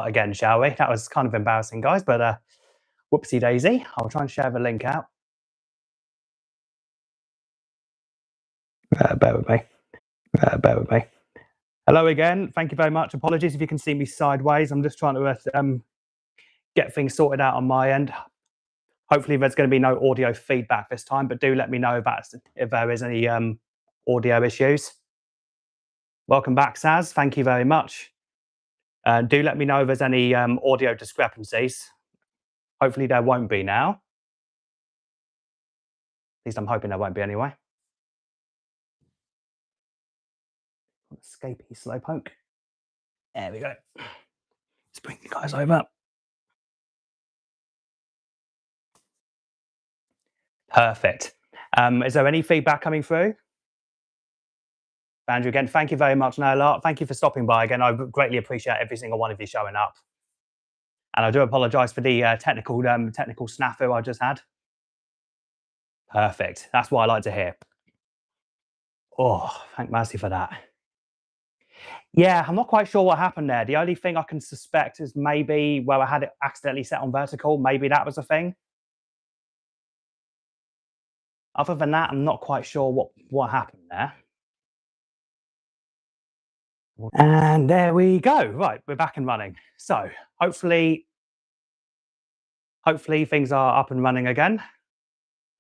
Again, shall we? That was kind of embarrassing, guys, but whoopsie daisy. I'll try and share the link out. Bear with me. Bear with me. Hello again. Thank you very much. Apologies if you can see me sideways. I'm just trying to get things sorted out on my end. Hopefully there's going to be no audio feedback this time, but do let me know if there is any audio issues. Welcome back, Saz. Thank you very much. Do let me know if there's any audio discrepancies. Hopefully there won't be now. At least I'm hoping there won't be anyway. Escapey Slowpoke. There we go. Let's bring you guys over. Perfect. Is there any feedback coming through? Andrew, again, thank you very much, Nola. Thank you for stopping by again. I greatly appreciate every single one of you showing up. And I do apologise for the technical snafu I just had. Perfect. That's what I like to hear. Oh, thank mercy for that. Yeah, I'm not quite sure what happened there. The only thing I can suspect is maybe where I had it accidentally set on vertical. Maybe that was a thing. Other than that, I'm not quite sure what happened there. And there we go. Right, we're back and running. So hopefully things are up and running again.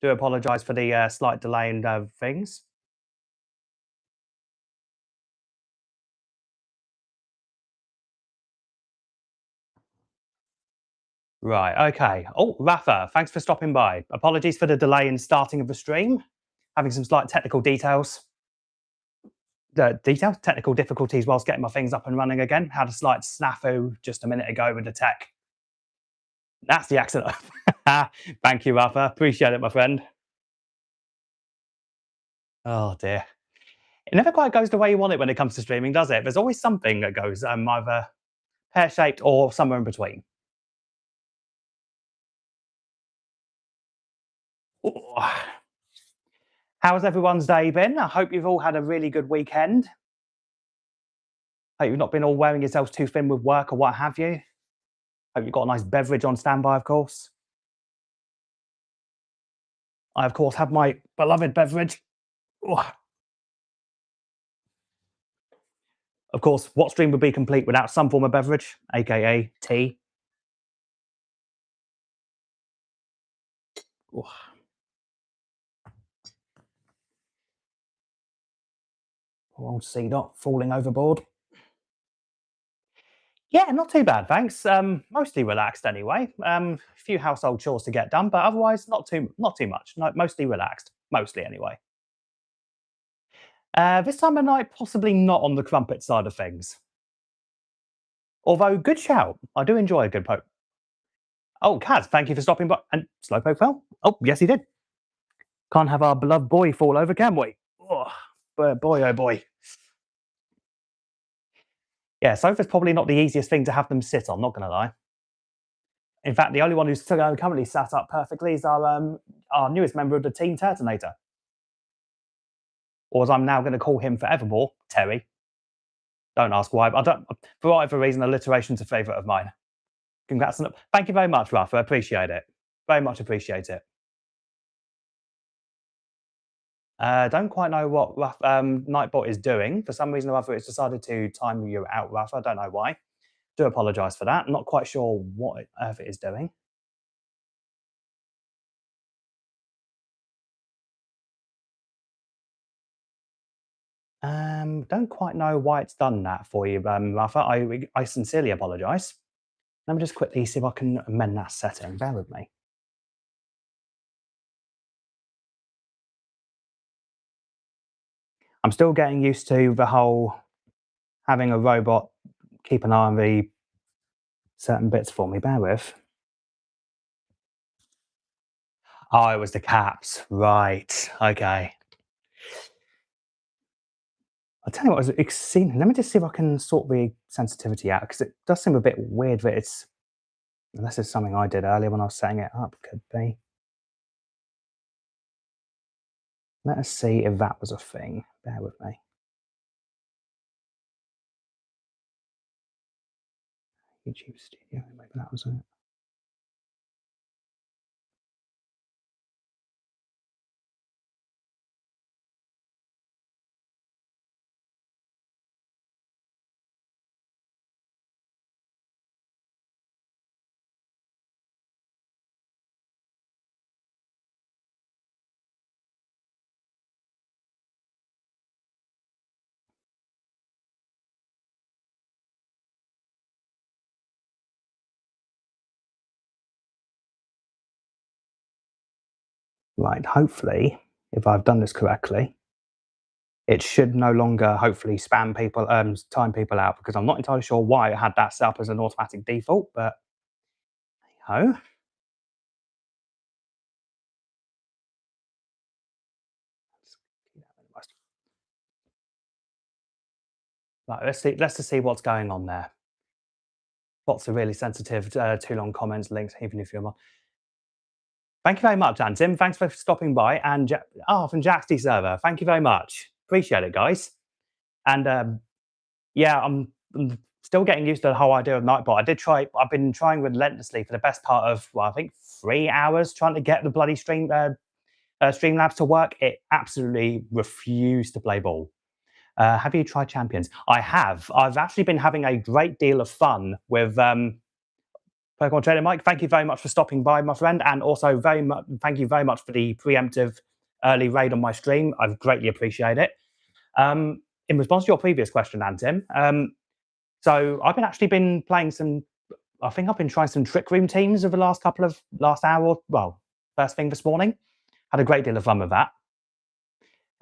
Do apologise for the slight delay in things. Right, okay. Oh, Rafa, thanks for stopping by. Apologies for the delay in starting of the stream. Having some slight technical technical difficulties whilst getting my things up and running again. Had a slight snafu just a minute ago with the tech. That's the accident. Thank you, Rafa. Appreciate it, my friend. Oh, dear. It never quite goes the way you want it when it comes to streaming, does it? There's always something that goes either pear-shaped or somewhere in between. Oh. How's everyone's day been? I hope you've all had a really good weekend. Hope you've not been all wearing yourselves too thin with work or what have you. Hope you've got a nice beverage on standby, of course. I, of course, have my beloved beverage. Oh. Of course, what stream would be complete without some form of beverage, aka tea? Oh. Poor old C-Dot falling overboard. Yeah, not too bad, thanks. Mostly relaxed anyway. A few household chores to get done, but otherwise not too much. No, mostly relaxed, mostly anyway. This time of night, possibly not on the crumpet side of things. Although, good shout. I do enjoy a good poke. Oh, Kaz, thank you for stopping by. And Slowpoke fell? Oh, yes, he did. Can't have our beloved boy fall over, can we? Oh, boy, oh boy. Yeah, sofa's probably not the easiest thing to have them sit on, not going to lie. In fact, the only one who's currently sat up perfectly is our newest member of the team, Turtonator. Or as I'm now going to call him forevermore, Terry. Don't ask why, but for whatever reason, alliteration's a favourite of mine. Congrats. Thank you very much, Rafa. I appreciate it. Very much appreciate it. Don't quite know what Nightbot is doing. For some reason or other, it's decided to time you out, Rafa. I don't know why. Do apologise for that. Not quite sure what earth it is doing. Don't quite know why it's done that for you, Rafa. I sincerely apologise. Let me just quickly see if I can amend that setting. Bear with me. I'm still getting used to the whole having a robot keep an eye on the certain bits for me. Bear with. Oh, it was the caps. Right. Okay. I'll tell you what, let me just see if I can sort the sensitivity out, because it does seem a bit weird that it's, unless it's something I did earlier when I was setting it up, could be. Let us see if that was a thing. Bear with me. YouTube Studio, maybe that was it. Right, hopefully, if I've done this correctly, it should no longer hopefully spam people, time people out, because I'm not entirely sure why I had that set up as an automatic default, but hey ho. Right, let's just see what's going on there. Lots of really sensitive, too long comments, links, even if you're not. Thank you very much, Antim. Thanks for stopping by. And from Jaxty server, thank you very much. Appreciate it, guys. And yeah, I'm still getting used to the whole idea of Nightbot. I've been trying relentlessly for the best part of, well, I think 3 hours trying to get the bloody Streamlabs to work. It absolutely refused to play ball. Have you tried Champions? I have. I've actually been having a great deal of fun with Pokemon Trainer Mike. Thank you very much for stopping by, my friend, and also thank you very much for the preemptive early raid on my stream. I greatly appreciate it. In response to your previous question, Antim, so I've actually been playing some. I think I've been trying some Trick Room teams over the last hour. Well, first thing this morning, had a great deal of fun with that.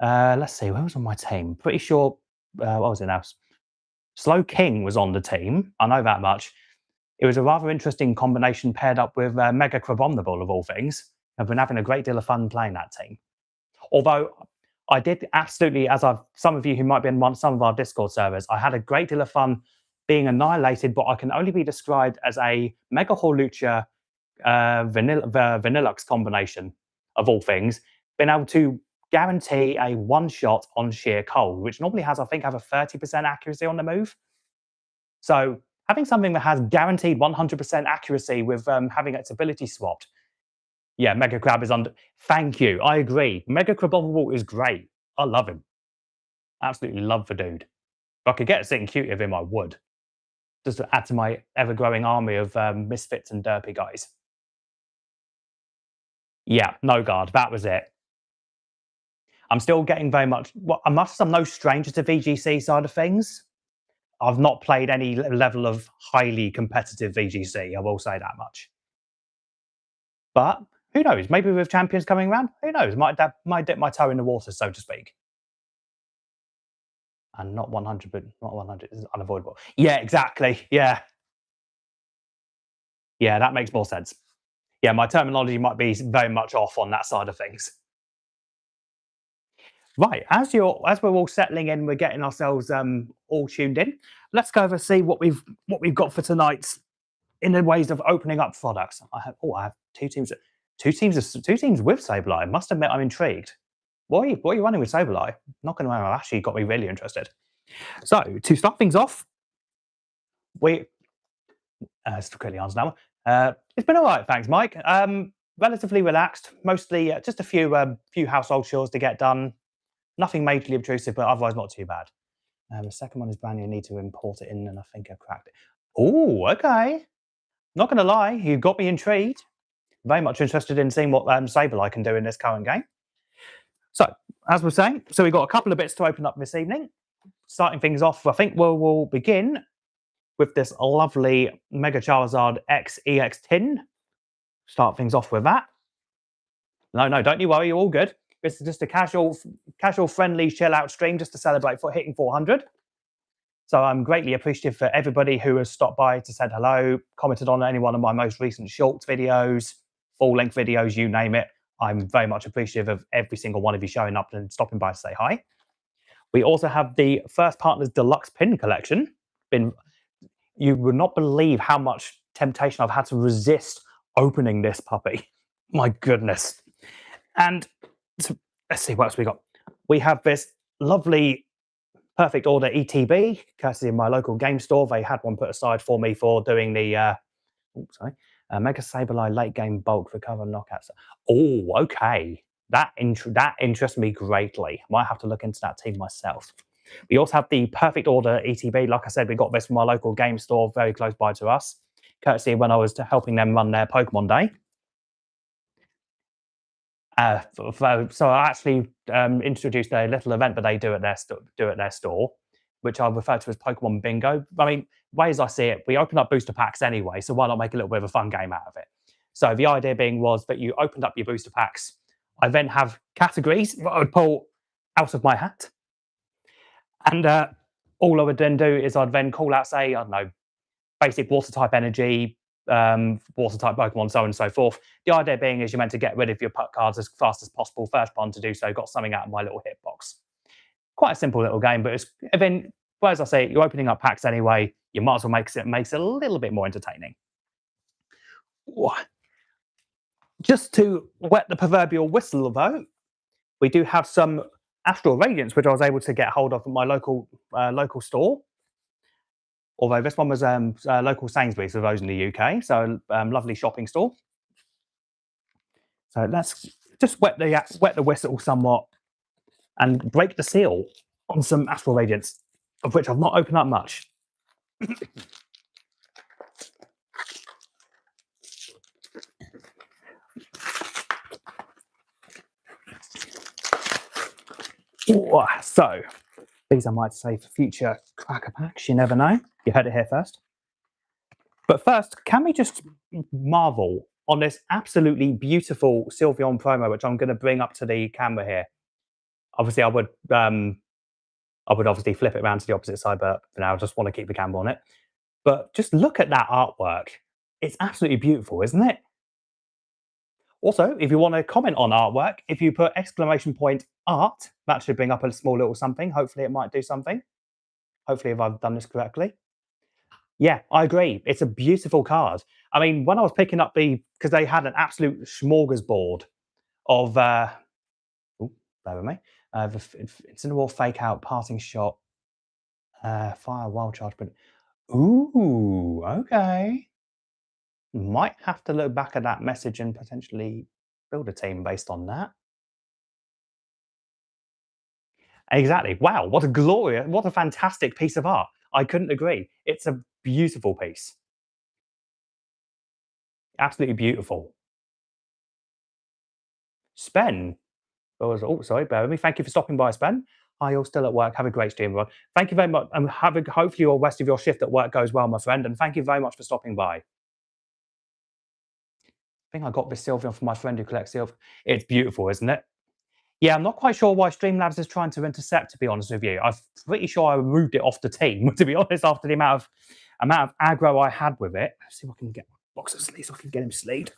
Let's see, where was on my team? Pretty sure. What was it now? Slow King was on the team. I know that much. It was a rather interesting combination paired up with Mega Crabominable, of all things. I've been having a great deal of fun playing that team. Although I did absolutely, some of you who might be in some of our Discord servers, I had a great deal of fun being annihilated, but I can only be described as a Mega Hawlucha Vanillux combination, of all things. Being able to guarantee a one-shot on sheer cold, which normally has, I think, have a 30% accuracy on the move. So having something that has guaranteed 100% accuracy with having its ability swapped. Yeah, Mega Crab is under. Thank you. I agree. Mega Crabominable is great. I love him. Absolutely love the dude. If I could get a sitting cute of him, I would. Just to add to my ever-growing army of misfits and derpy guys. Yeah, no guard. That was it. I'm still getting very much. Well, I'm no stranger to VGC side of things. I've not played any level of highly competitive VGC. I will say that much. But who knows? Maybe with champions coming around, who knows? Might dip my toe in the water, so to speak. And not 100, but not 100 is unavoidable. Yeah, exactly. Yeah. Yeah, that makes more sense. Yeah, my terminology might be very much off on that side of things. Right, as we're all settling in, we're getting ourselves all tuned in. Let's go over and see what we've got for tonight in the ways of opening up products. I have two teams with Sableye. I must admit, I'm intrigued. What are you running with Sableye? Not going to lie, actually got me really interested. So to start things off, let's quickly answer that one. It's been all right, thanks, Mike. Relatively relaxed, mostly just a few household chores to get done. Nothing majorly obtrusive, but otherwise not too bad. The second one is brand new. I need to import it in, and I think I cracked it. Oh, okay. Not going to lie, you got me intrigued. Very much interested in seeing what Sableye can do in this current game. So, as we're saying, we've got a couple of bits to open up this evening. Starting things off, I think we'll begin with this lovely Mega Charizard X EX tin. Start things off with that. No, don't you worry, you're all good. This is just a casual, friendly, chill out stream just to celebrate for hitting 400. So I'm greatly appreciative for everybody who has stopped by to said hello, commented on any one of my most recent short videos, full-length videos, you name it. I'm very much appreciative of every single one of you showing up and stopping by to say hi. We also have the First Partners Deluxe Pin Collection. You would not believe how much temptation I've had to resist opening this puppy. My goodness. And so, let's see what else we got. We have this lovely Perfect Order ETB, courtesy of my local game store. They had one put aside for me for doing the Mega Sableye late game bulk for cover knockouts. Oh, okay. That interests me greatly. Might have to look into that team myself. We also have the Perfect Order ETB. Like I said, we got this from my local game store very close by to us, courtesy when I was helping them run their Pokemon Day. So I actually introduced a little event that they do at their store, which I refer to as Pokemon Bingo. I mean, ways I see it, we open up booster packs anyway, so why not make a little bit of a fun game out of it? So the idea being was that you opened up your booster packs. I then have categories that I would pull out of my hat, and all I would then do is I'd then call out, say, I don't know, basic water type energy, water type Pokemon, so on and so forth. The idea being is you're meant to get rid of your puck cards as fast as possible. First one to do so got something out of my little hitbox. Quite a simple little game, but then, well, as I say, you're opening up packs anyway. You might as well make it a little bit more entertaining. Just to wet the proverbial whistle, though, we do have some Astral Radiance, which I was able to get hold of at my local store. Although this one was local Sainsbury's for those in the UK, so lovely shopping store. So let's just wet the whistle somewhat and break the seal on some Astral Radiance, of which I've not opened up much. So these I might save for future cracker packs. You never know. You heard it here first. But first, can we just marvel on this absolutely beautiful Sylveon promo, which I'm going to bring up to the camera here. Obviously, I would obviously flip it around to the opposite side, but for now, I just want to keep the camera on it. But just look at that artwork. It's absolutely beautiful, isn't it? Also, if you want to comment on artwork, if you put !art, that should bring up a small little something. Hopefully it might do something. Hopefully if I've done this correctly. Yeah, I agree. It's a beautiful card. I mean, when I was picking up because they had an absolute smorgasbord of, bear with me, Incineroar, Fake Out, Parting Shot, Fire, Wild Charge, but ooh, okay. Might have to look back at that message and potentially build a team based on that. Exactly. Wow, what a fantastic piece of art. I couldn't agree. It's a beautiful piece. Absolutely beautiful. Spen. Oh, sorry, bear with me. Thank you for stopping by, Spen. Hi, you're still at work. Have a great stream, everyone. Thank you very much. And hopefully the rest of your shift at work goes well, my friend. And thank you very much for stopping by. I think I got this Sylveon from my friend who collects Sylveon. It's beautiful, isn't it? Yeah, I'm not quite sure why Streamlabs is trying to intercept, to be honest with you. I'm pretty sure I removed it off the team, to be honest, after the amount of aggro I had with it. Let's see if I can get my box of sleeves so I can get him sleeved.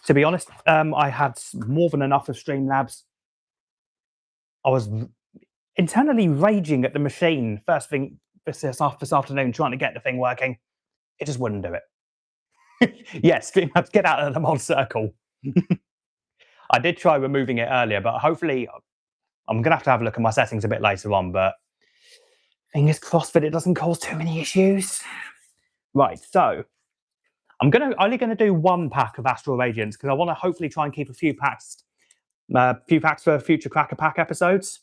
To be honest, I had more than enough of Streamlabs. I was internally raging at the machine first thing this afternoon, trying to get the thing working. It just wouldn't do it. Yes, Streamlabs, get out of the mod circle. I did try removing it earlier, but hopefully I'm going to have a look at my settings a bit later on, but fingers crossed that it doesn't cause too many issues. Right, so I'm only going to do one pack of Astral Radiance because I want to hopefully try and keep a few packs for future Cracker Pack episodes.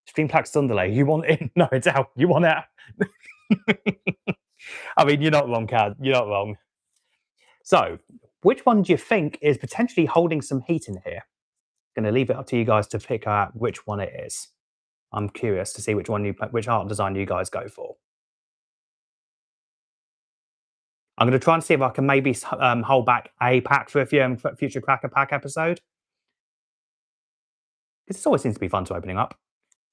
Streamplax Sunderley, you want it? No, it's out. You want it? I mean, you're not wrong, Cad. You're not wrong. So, which one do you think is potentially holding some heat in here? Going to leave it up to you guys to pick out which one it is. I'm curious to see which art design you guys go for. I'm going to try and see if I can maybe hold back a pack for a future Cracker Pack episode. Because it always seems to be fun to opening up.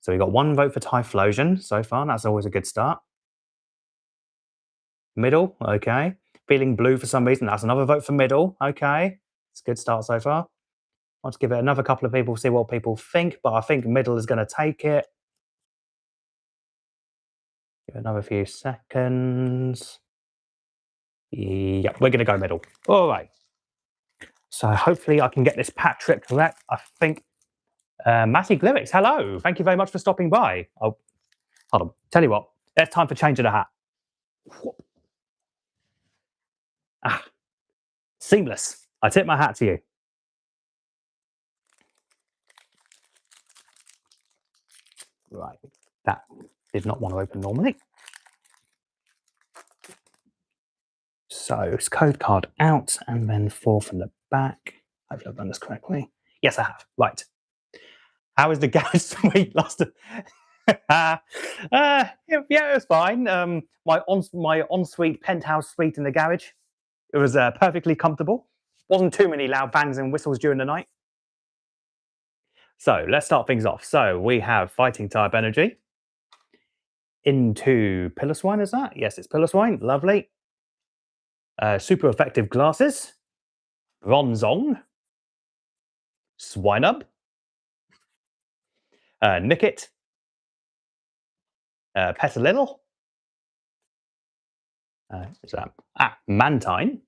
So we got one vote for Typhlosion so far. That's always a good start. Middle, okay. Feeling blue for some reason. That's another vote for middle. Okay. It's a good start so far. I'll just give it another couple of people, see what people think, but I think middle is going to take it. Give it another few seconds. Yeah, we're going to go middle. All right. So hopefully I can get this pack trick correct. I think Matty Glyrix, hello. Thank you very much for stopping by. Oh, hold on. Tell you what, it's time for changing the hat. Ah, seamless. I tip my hat to you. Right, that did not want to open normally. So it's code card out and then 4 from the back. Hopefully I've done this correctly. Yes, I have. Right. How is the garage suite last? Yeah, it was fine. My ensuite penthouse suite in the garage. It was perfectly comfortable. Wasn't too many loud bangs and whistles during the night. So let's start things off. So we have fighting type energy into Pillar Swine, is that? Yes, it's Pillar Swine. Lovely. Super effective glasses. Bronzong. Swinub. Nickit. Petalil. Is that? Mantine.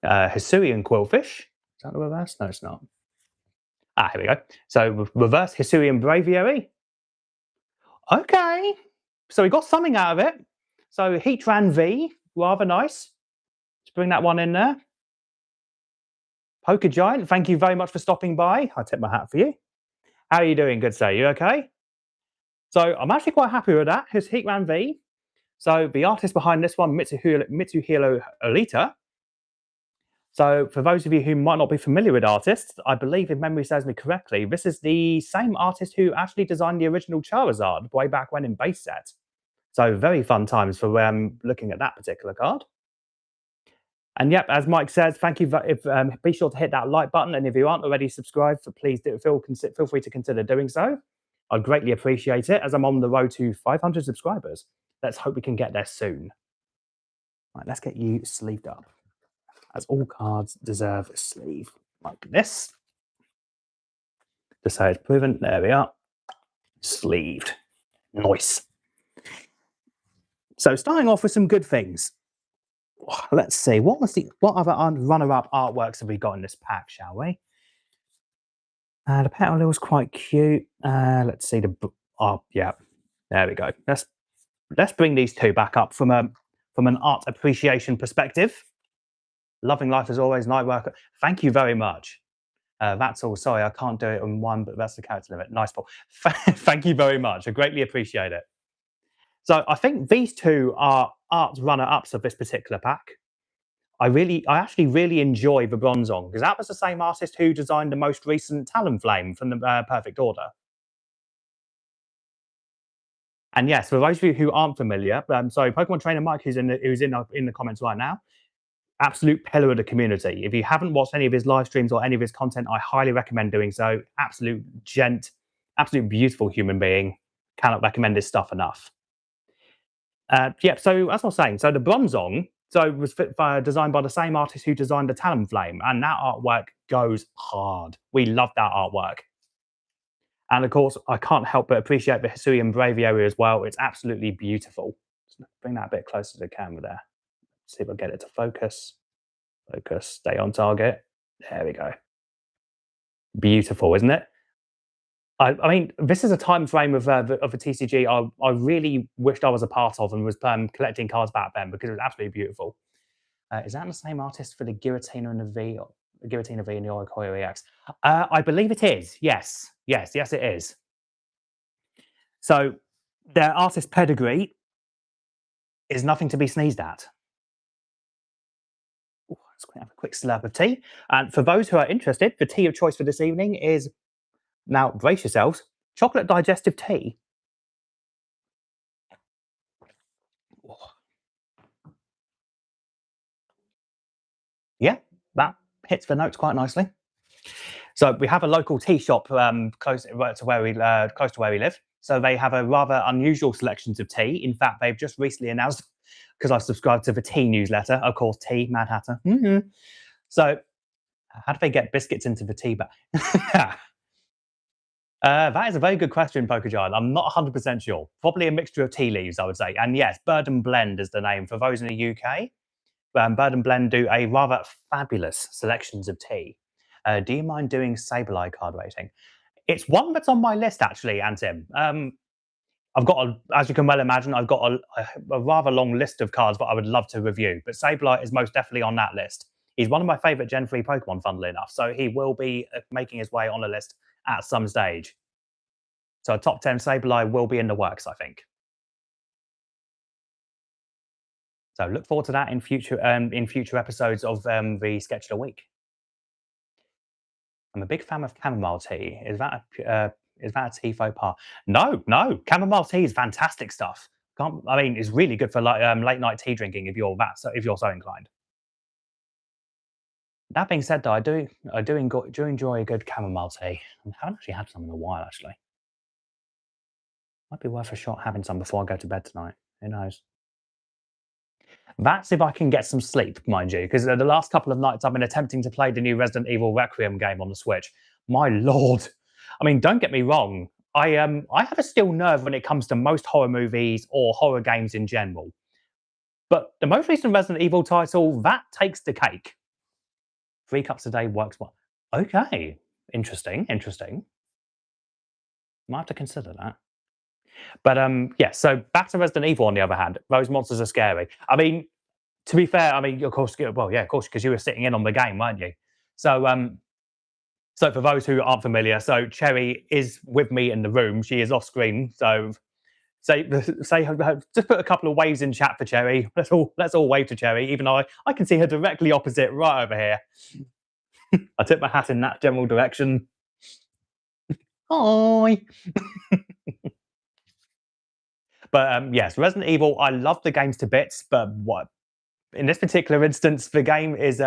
Hisuian Quillfish. Is that the reverse? No, it's not. Here we go. So reverse Hisuian Braviary. Okay. So we got something out of it. So Heatran V, rather nice. Let's bring that one in there. Poker Giant, thank you very much for stopping by. I tip my hat for you. How are you doing, good sir? You okay? So I'm actually quite happy with that. Here's Heatran V. So the artist behind this one, Mitsuhiro Olita. So for those of you who might not be familiar with artists, I believe if memory serves me correctly, this is the same artist who actually designed the original Charizard way back when in base set. So very fun times for looking at that particular card. And yep, as Mike says, thank you. Be sure to hit that like button, and if you aren't already subscribed, please feel free to consider doing so. I'd greatly appreciate it, as I'm on the road to 500 subscribers. Let's hope we can get there soon. Right, let's get you sleeved up, as all cards deserve a sleeve like this. Just so it's proven. There we are. Sleeved. Nice. So starting off with some good things. Let's see, what other runner-up artworks have we got in this pack, shall we? The Petal was quite cute. Let's see yeah, there we go. Let's bring these two back up from an art appreciation perspective. Loving life as always, night worker. Thank you very much. That's all. Sorry, I can't do it on one, but that's the character limit. Nice, Paul. Thank you very much. I greatly appreciate it. So I think these two are art runner-ups of this particular pack. I actually really enjoy the Bronzong, because that was the same artist who designed the most recent Talonflame from the Perfect Order. And yes, for those of you who aren't familiar, so Pokemon Trainer Mike, who's in the comments right now, absolute pillar of the community. If you haven't watched any of his live streams or any of his content, I highly recommend doing so. Absolute gent, absolute beautiful human being. Cannot recommend his stuff enough. Yeah, so as I was saying, so the Bronzong, it was designed by the same artist who designed the Talonflame, and that artwork goes hard. We love that artwork. And of course, I can't help but appreciate the Hisuian Braviary as well. It's absolutely beautiful. Let's bring that a bit closer to the camera there. See if I get it to focus. Focus, stay on target. There we go. Beautiful, isn't it? I mean, this is a time frame of a TCG I really wished I was a part of and was collecting cards back then, because it was absolutely beautiful. Is that the same artist for the Giratina and the V? The Giratina V and the Oricorio EX? I believe it is. Yes, it is. So their artist pedigree is nothing to be sneezed at. Ooh, let's have a quick slurp of tea. And for those who are interested, the tea of choice for this evening is, now brace yourselves, chocolate digestive tea. Yeah, that hits the notes quite nicely. So we have a local tea shop close to where we live. So they have a rather unusual selections of tea. In fact, they've just recently announced, because I've subscribed to the tea newsletter, of course, tea, Mad Hatter. So how do they get biscuits into the tea bag? That is a very good question, Pokegiant. I'm not 100% sure. Probably a mixture of tea leaves, I would say. And yes, Bird and Blend is the name. For those in the UK, Bird and Blend do a rather fabulous selections of tea. Do you mind doing Sableye card rating? It's one that's on my list, actually, Antim. I've got, as you can well imagine, I've got a rather long list of cards that I would love to review, but Sableye is most definitely on that list. He's one of my favourite Gen 3 Pokemon, funnily enough, so he will be making his way on the list at some stage. So a top 10 Sableye will be in the works, I think. So look forward to that in future episodes of the Sketch of the Week. I'm a big fan of chamomile tea. Is that a tea faux pas? No, no. Chamomile tea is fantastic stuff. It's really good for like late night tea drinking if you're so inclined. That being said, though, I do enjoy a good chamomile tea. I haven't actually had some in a while, actually. Might be worth a shot having some before I go to bed tonight. Who knows? That's if I can get some sleep, mind you, because the last couple of nights I've been attempting to play the new Resident Evil Requiem game on the Switch. My lord. I mean, don't get me wrong. I have a still nerve when it comes to most horror movies or horror games in general. But the most recent Resident Evil title, that takes the cake. 3 cups a day works well. Okay. Interesting. Might have to consider that. But yeah, so back to Resident Evil on the other hand, those monsters are scary. I mean, to be fair, of course, because you were sitting in on the game, weren't you? So so for those who aren't familiar, so Cherry is with me in the room. She is off screen. So say just put a couple of waves in chat for Cherry. Let's all wave to Cherry, even though I can see her directly opposite right over here. I tip my hat in that general direction. Hi. But yes, Resident Evil, I love the games to bits, but what in this particular instance, the game is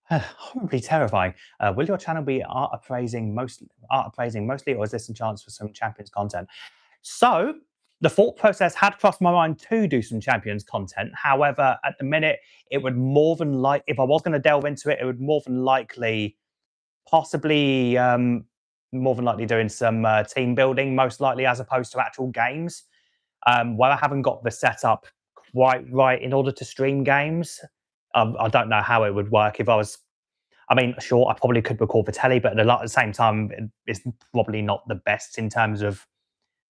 horribly terrifying. Will your channel be art appraising mostly, or is this a chance for some Champions content? So the thought process had crossed my mind to do some Champions content. However, at the minute, it would more than if I was going to delve into it, it would more than likely, possibly, more than likely doing some team building, most likely, as opposed to actual games. Where I haven't got the setup quite right in order to stream games. I don't know how it would work if I was. I mean, sure, I probably could record for telly, but at the same time, it's probably not the best in terms of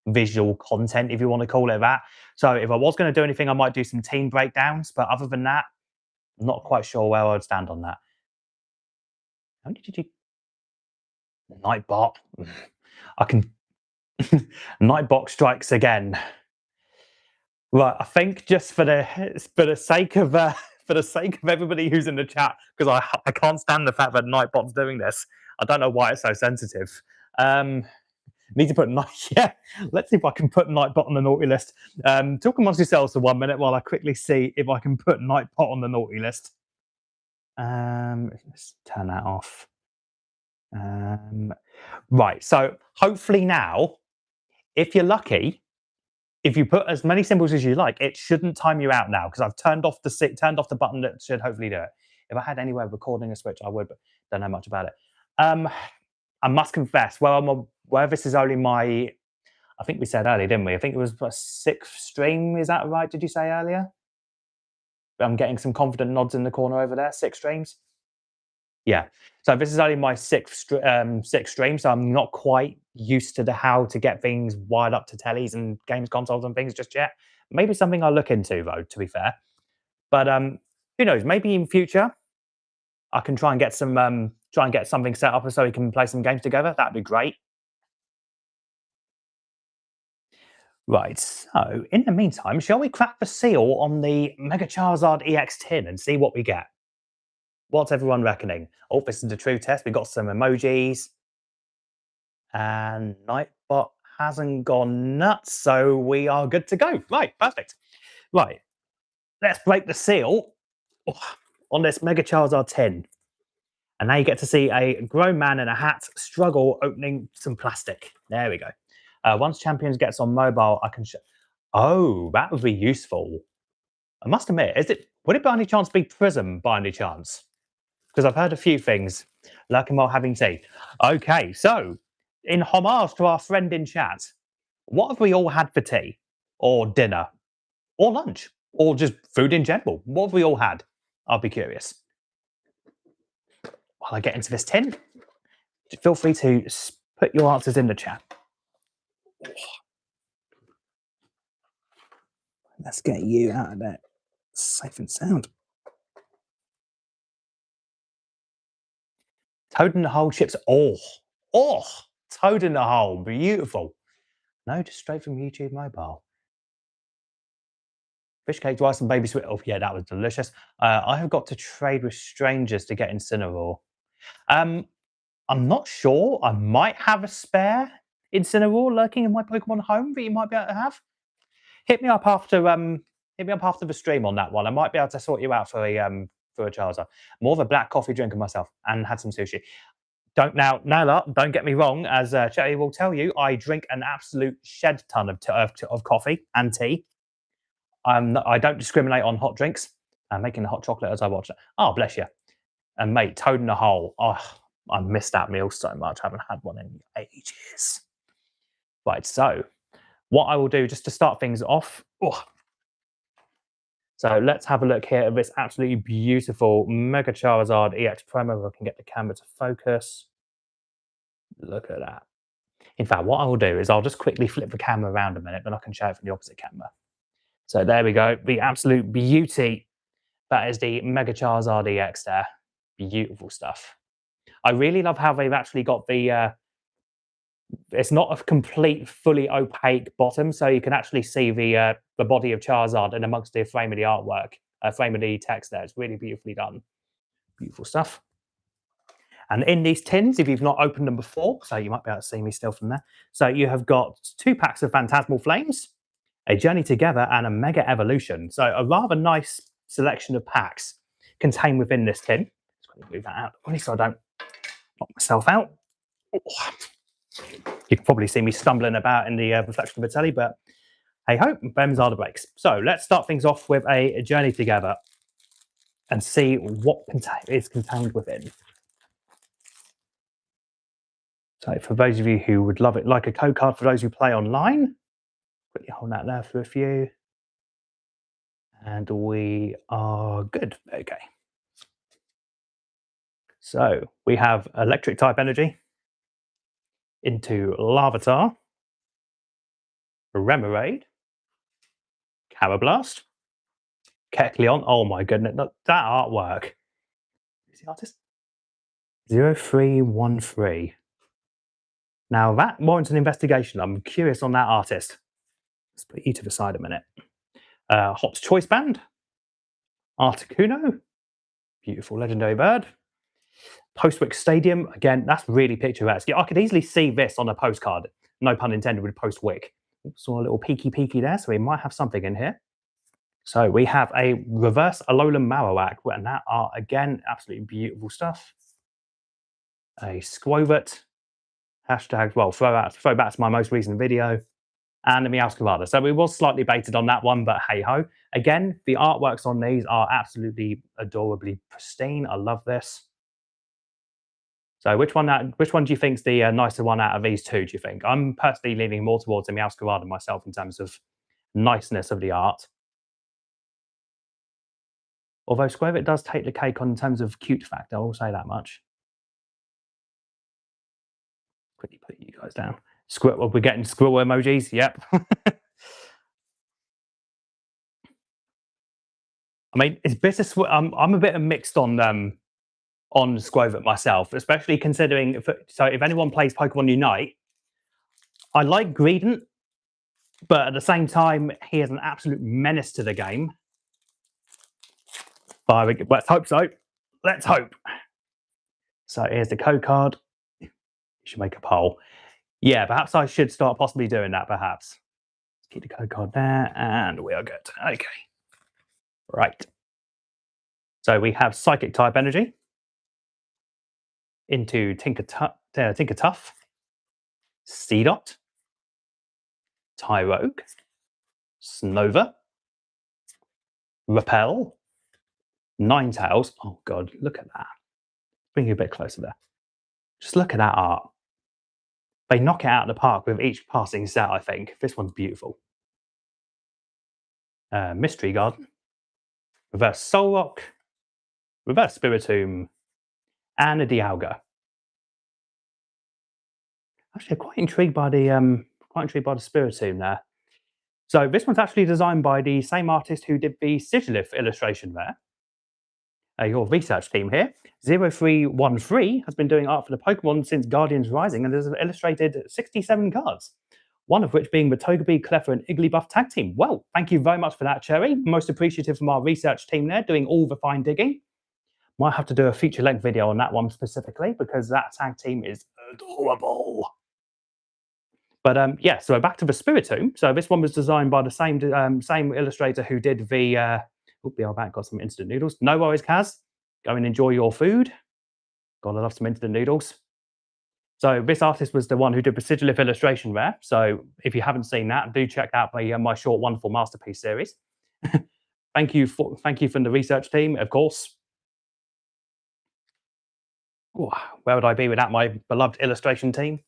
visual content, if you want to call it that. So if I was going to do anything, I might do some team breakdowns. But other than that, I'm not quite sure where I would stand on that. How did you do? Nightbot. I can. Nightbot strikes again. Right, I think just for the sake of everybody who's in the chat, because I can't stand the fact that Nightbot's doing this. I don't know why it's so sensitive. Need to put yeah. Let's see if I can put Nightbot on the naughty list. Talk amongst yourselves for 1 minute while I quickly see if I can put Nightbot on the naughty list. Let's turn that off. Right, so hopefully now, if you're lucky, if you put as many symbols as you like, it shouldn't time you out now because I've turned off the button that should hopefully do it. If I had any way of recording a Switch, I would, but don't know much about it. I must confess, where this is only my, I think we said earlier, didn't we? I think it was a 6th stream. Is that right? Did you say earlier? I'm getting some confident nods in the corner over there. 6 streams. Yeah. So this is only my 6th stream, so I'm not quite used to how to get things wired up to tellies and games consoles and things just yet. Maybe something I'll look into though, to be fair. But who knows? Maybe in future I can try and get something set up so we can play some games together. That'd be great. Right, so in the meantime, shall we crack the seal on the Mega Charizard EX tin and see what we get? What's everyone reckoning? Oh, this is the true test. We got some emojis. And Nightbot hasn't gone nuts, so we are good to go. Right, perfect. Right, let's break the seal on this Mega Charizard tin. And now you get to see a grown man in a hat struggle opening some plastic. There we go. Once Champions gets on mobile, I can show. Oh, that would be useful. I must admit, would it by any chance be Prism by any chance? Because I've heard a few things, lurking while having tea. Okay, so in homage to our friend in chat, what have we all had for tea, or dinner, or lunch, or just food in general? What have we all had? I'll be curious. while I get into this tin, feel free to put your answers in the chat. Let's get you out of there safe and sound. Toad in the hole chips. Oh, toad in the hole. Beautiful. No, just straight from YouTube mobile. Fish cake, rice, and baby sweet. Oh, yeah, that was delicious. I have got to trade with strangers to get Incineroar. I'm not sure. I might have a spare Incineroar lurking in my Pokemon home that you might be able to have. Hit me up after the stream on that one. I might be able to sort you out for a Charizard. More of a black coffee drinker myself, and had some sushi. Don't get me wrong. As Chetty will tell you, I drink an absolute shed ton of coffee and tea. I don't discriminate on hot drinks. I'm making the hot chocolate as I watch it. Oh, bless you. And mate, toad in the hole. Oh, I missed that meal so much. I haven't had one in ages. Right, so what I will do just to start things off. Oh, so let's have a look here at this absolutely beautiful Mega Charizard EX promo. If I can get the camera to focus. Look at that. In fact, what I will do is I'll just quickly flip the camera around a minute, then I can show it from the opposite camera. So there we go. The absolute beauty. That is the Mega Charizard EX there. Beautiful stuff. I really love how they've actually got the... it's not a complete, fully opaque bottom, so you can actually see the body of Charizard in amongst the frame of the artwork, frame of the text there. It's really beautifully done. Beautiful stuff. And in these tins, if you've not opened them before, so you might be able to see me still from there. So you have got 2 packs of Phantasmal Flames, a Journey Together, and a Mega Evolution. So a rather nice selection of packs contained within this tin. Just going to move that out, so I don't knock myself out. Oh. You can probably see me stumbling about in the reflection of the telly, but hey ho, them's are the breaks. So let's start things off with a Journey Together and see what is contained within. So for those of you who would love it, like a code card for those who play online, quickly hold that there for a few. And we are good. Okay. So we have Electric type energy into Larvitar, Remoraid, Carablast, Kecleon. Oh my goodness, that artwork. Who's the artist? 0313. Now that warrants an investigation. I'm curious on that artist. Let's put you to the side a minute. Hot's Choice Band, Articuno, beautiful legendary bird. Postwick Stadium, again, that's really picturesque. I could easily see this on a postcard, no pun intended, with Postwick. Saw a little peeky there, so we might have something in here. So we have a reverse Alolan Marowak, and that are, again, absolutely beautiful stuff. A Squovert, hashtag, well, throwback to my most recent video, and the Meowscarada. So we was slightly baited on that one, but hey-ho. Again, the artworks on these are absolutely adorably pristine. I love this. So which one do you think's the nicer one out of these two, do you think? I'm personally leaning more towards the Meowscarada myself in terms of niceness of the art. Although Square does take the cake on in terms of cute factor, I will say that much. Quickly put you guys down. Well, we're getting squirrel emojis, yep. I mean, it's bittersweet. I'm a bit mixed on Squovert myself, especially considering if anyone plays Pokemon Unite, I like Greedent, but at the same time, he is an absolute menace to the game. Let's hope so. Let's hope. So here's the code card. You should make a poll. Yeah, perhaps I should start possibly doing that, perhaps. Let's keep the code card there, and we are good. Okay. Right. So we have Psychic type energy into Tinkertuff, Seedot, Tyrogue, Snova, Repel, Ninetales. Oh god, look at that. Bring you a bit closer there. Just look at that art. They knock it out of the park with each passing set, I think. This one's beautiful. Mystery Garden, Reverse Solrock, Reverse Spiritomb, and a Dialga. Actually, quite intrigued by the Spiritomb there. So this one's actually designed by the same artist who did the Sigilif illustration there. Your research team here, 0313, has been doing art for the Pokemon since Guardians Rising and has illustrated 67 cards, one of which being the Togepi, Cleffa, and Igglybuff tag team. Well, thank you very much for that, Cherry. Most appreciative from our research team there, doing all the fine digging. Might have to do a feature-length video on that one specifically because that tag team is adorable. But yeah, so back to the Spiritomb. So this one was designed by the same illustrator who did the. Be our back. Got some instant noodles. No worries, Kaz. Go and enjoy your food. Gotta love some instant noodles. So this artist was the one who did the Sigilif illustration there. So if you haven't seen that, do check out my short wonderful masterpiece series. thank you from the research team, of course. Ooh, where would I be without my beloved illustration team?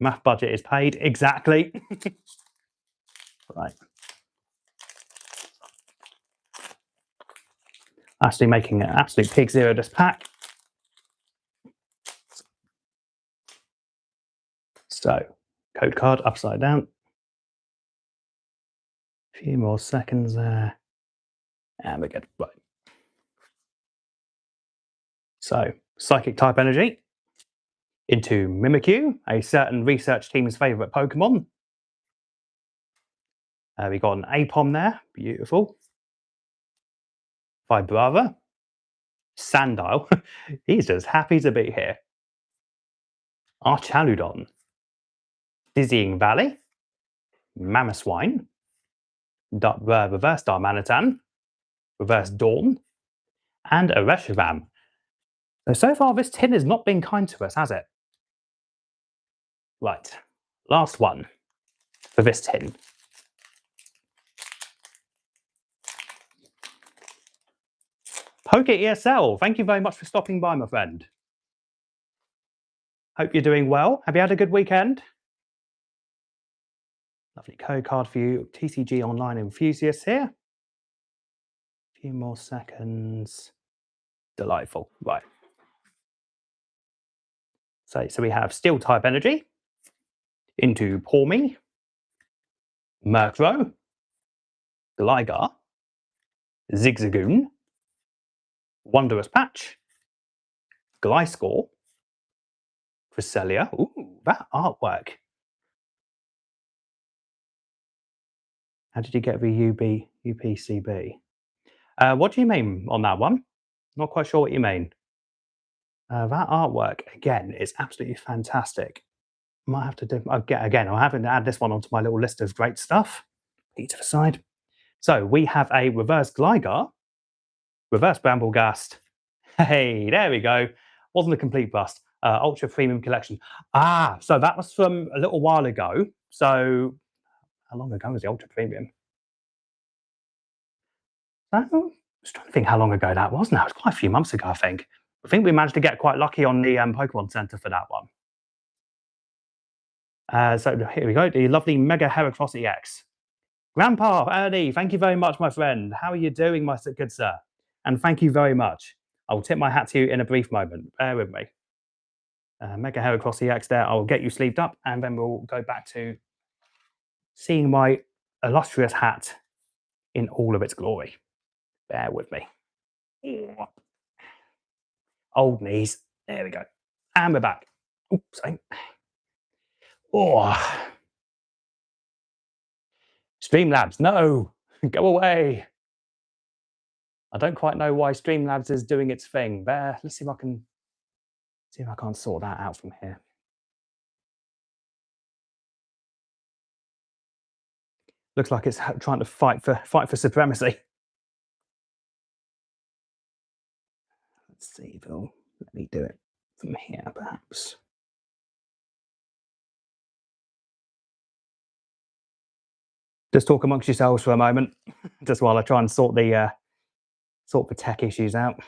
Math budget is paid, exactly. Right. Actually making an absolute pig zero this pack. So, code card upside down. A few more seconds there. And we're good. Right. So, Psychic type energy into Mimikyu, a certain research team's favourite Pokemon. We got an Apom there, beautiful. Vibrava, Sandile, he's just happy to be here. Archaludon, Dizzying Valley, Mamoswine, Reverse Darmanitan, Reverse Dawn, and a Reshiram. So far this tin has not been kind to us, has it? Right, last one for this tin. Poke ESL, thank you very much for stopping by, my friend. Hope you're doing well. Have you had a good weekend? Lovely code card for you, TCG Online enthusiasts here. A few more seconds. Delightful. Right. So we have Steel type energy into Pawmi, Murkrow, Gligar, Zigzagoon, Wondrous Patch, Gliscor, Cresselia. Ooh, that artwork. How did you get the UPCB? What do you mean on that one? Not quite sure what you mean. That artwork, again, is absolutely fantastic. Might have to do, again, I haven't added this one onto my little list of great stuff. Put it to the side. So we have a reverse Gligar, reverse Bramblegast. Hey, there we go. Wasn't a complete bust. Ultra Premium Collection. So that was from a little while ago. So how long ago was the Ultra Premium? I was trying to think how long ago that was now. It was quite a few months ago, I think. I think we managed to get quite lucky on the Pokemon Center for that one. So here we go, the lovely Mega Heracross EX. Grandpa, Ernie, thank you very much, my friend. How are you doing, my good sir? And thank you very much. I will tip my hat to you in a brief moment. Bear with me. Mega Heracross EX there. I will get you sleeved up and then we'll go back to seeing my illustrious hat in all of its glory. Bear with me. Old knees. There we go. And we're back. Oops. Oh. Streamlabs, no, go away. I don't quite know why Streamlabs is doing its thing. There, let's see if I can't sort that out from here. Looks like it's trying to fight for supremacy. Let's see, Phil. Let me do it from here, perhaps. Just talk amongst yourselves for a moment, just while I try and sort the tech issues out.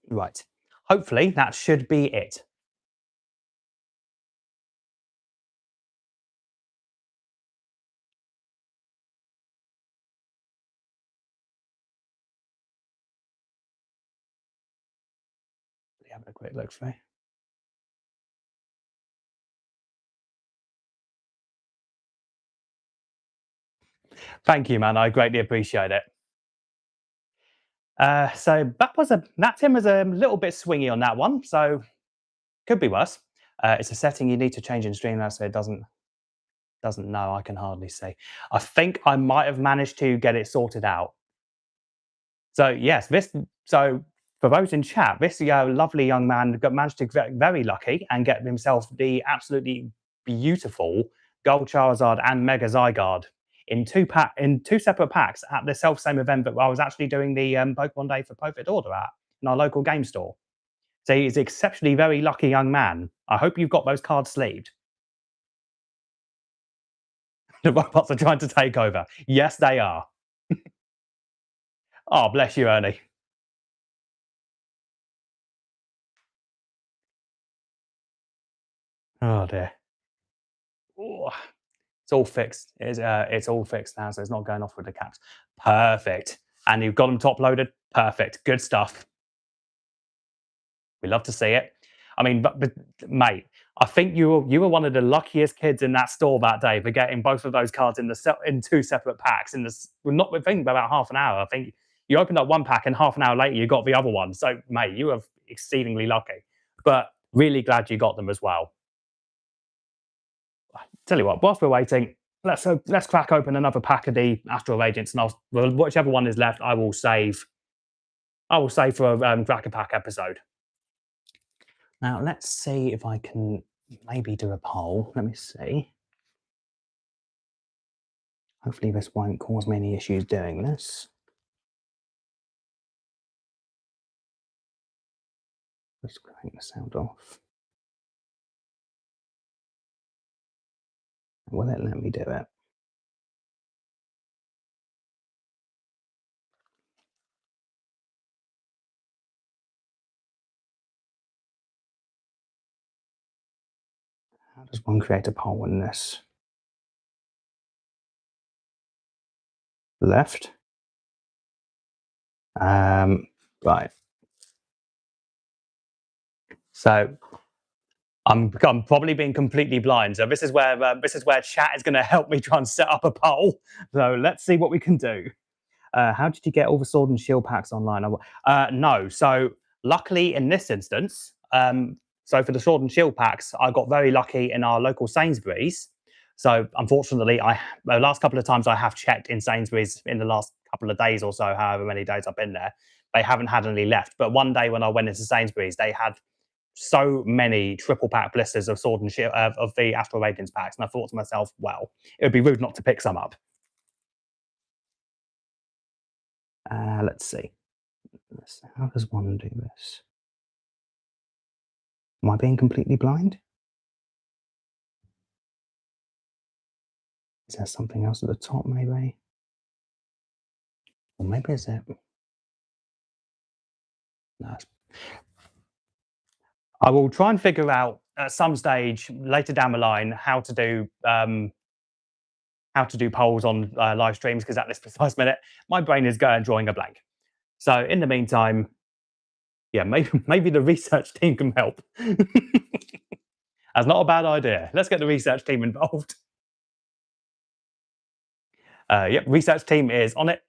Right. Hopefully that should be it. having a quick look through. Thank you, man. I greatly appreciate it. So that Tim was a little bit swingy on that one, so could be worse. It's a setting you need to change in Streamlabs so it doesn't know. I can hardly see. I think I might have managed to get it sorted out. So yes, so for those in chat, this lovely young man managed to get very lucky and get himself the absolutely beautiful Gold Charizard and Mega Zygarde in two separate packs at the self same event that I was actually doing the Pokemon Day for Perfect Order at in our local game store. So he's an exceptionally very lucky young man. I hope you've got those cards sleeved. The robots are trying to take over. Yes, they are. Oh, bless you, Ernie. Oh dear. Ooh. It's all fixed. It's all fixed now, so it's not going off with the caps. Perfect. And you've got them top loaded. Perfect. Good stuff. We love to see it. I mean, but mate, I think you were one of the luckiest kids in that store that day for getting both of those cards in two separate packs. Not within about half an hour. I think you opened up one pack and half an hour later you got the other one. So, mate, you were exceedingly lucky. But really glad you got them as well. Tell you what, whilst we're waiting, let's crack open another pack of the Astral Radiance, and whichever one is left, I will save. I will save for a cracker pack episode. Now let's see if I can maybe do a poll. Let me see. Hopefully this won't cause me any issues doing this. Let's crank the sound off. Will it let me do it? How does one create a poll in this? Left. Right. So I'm probably being completely blind. So this is where chat is going to help me try and set up a poll. So let's see what we can do. How did you get all the Sword and Shield packs online? No. So luckily in this instance, so for the Sword and Shield packs, I got very lucky in our local Sainsbury's. So unfortunately, the last couple of times I have checked in Sainsbury's in the last couple of days or so, however many days I've been there, they haven't had any left. But one day when I went into Sainsbury's, they had so many triple pack blisters of Sword and Shield of the Astral Radiance packs, and I thought to myself, well, it would be rude not to pick some up. Let's see. How does one do this? Am I being completely blind? Is there something else at the top, maybe? Or maybe is it? No. I will try and figure out at some stage later down the line how to do polls on live streams, because at this precise minute, my brain is drawing a blank. So in the meantime, yeah, maybe the research team can help. That's not a bad idea. Let's get the research team involved. Yep, research team is on it.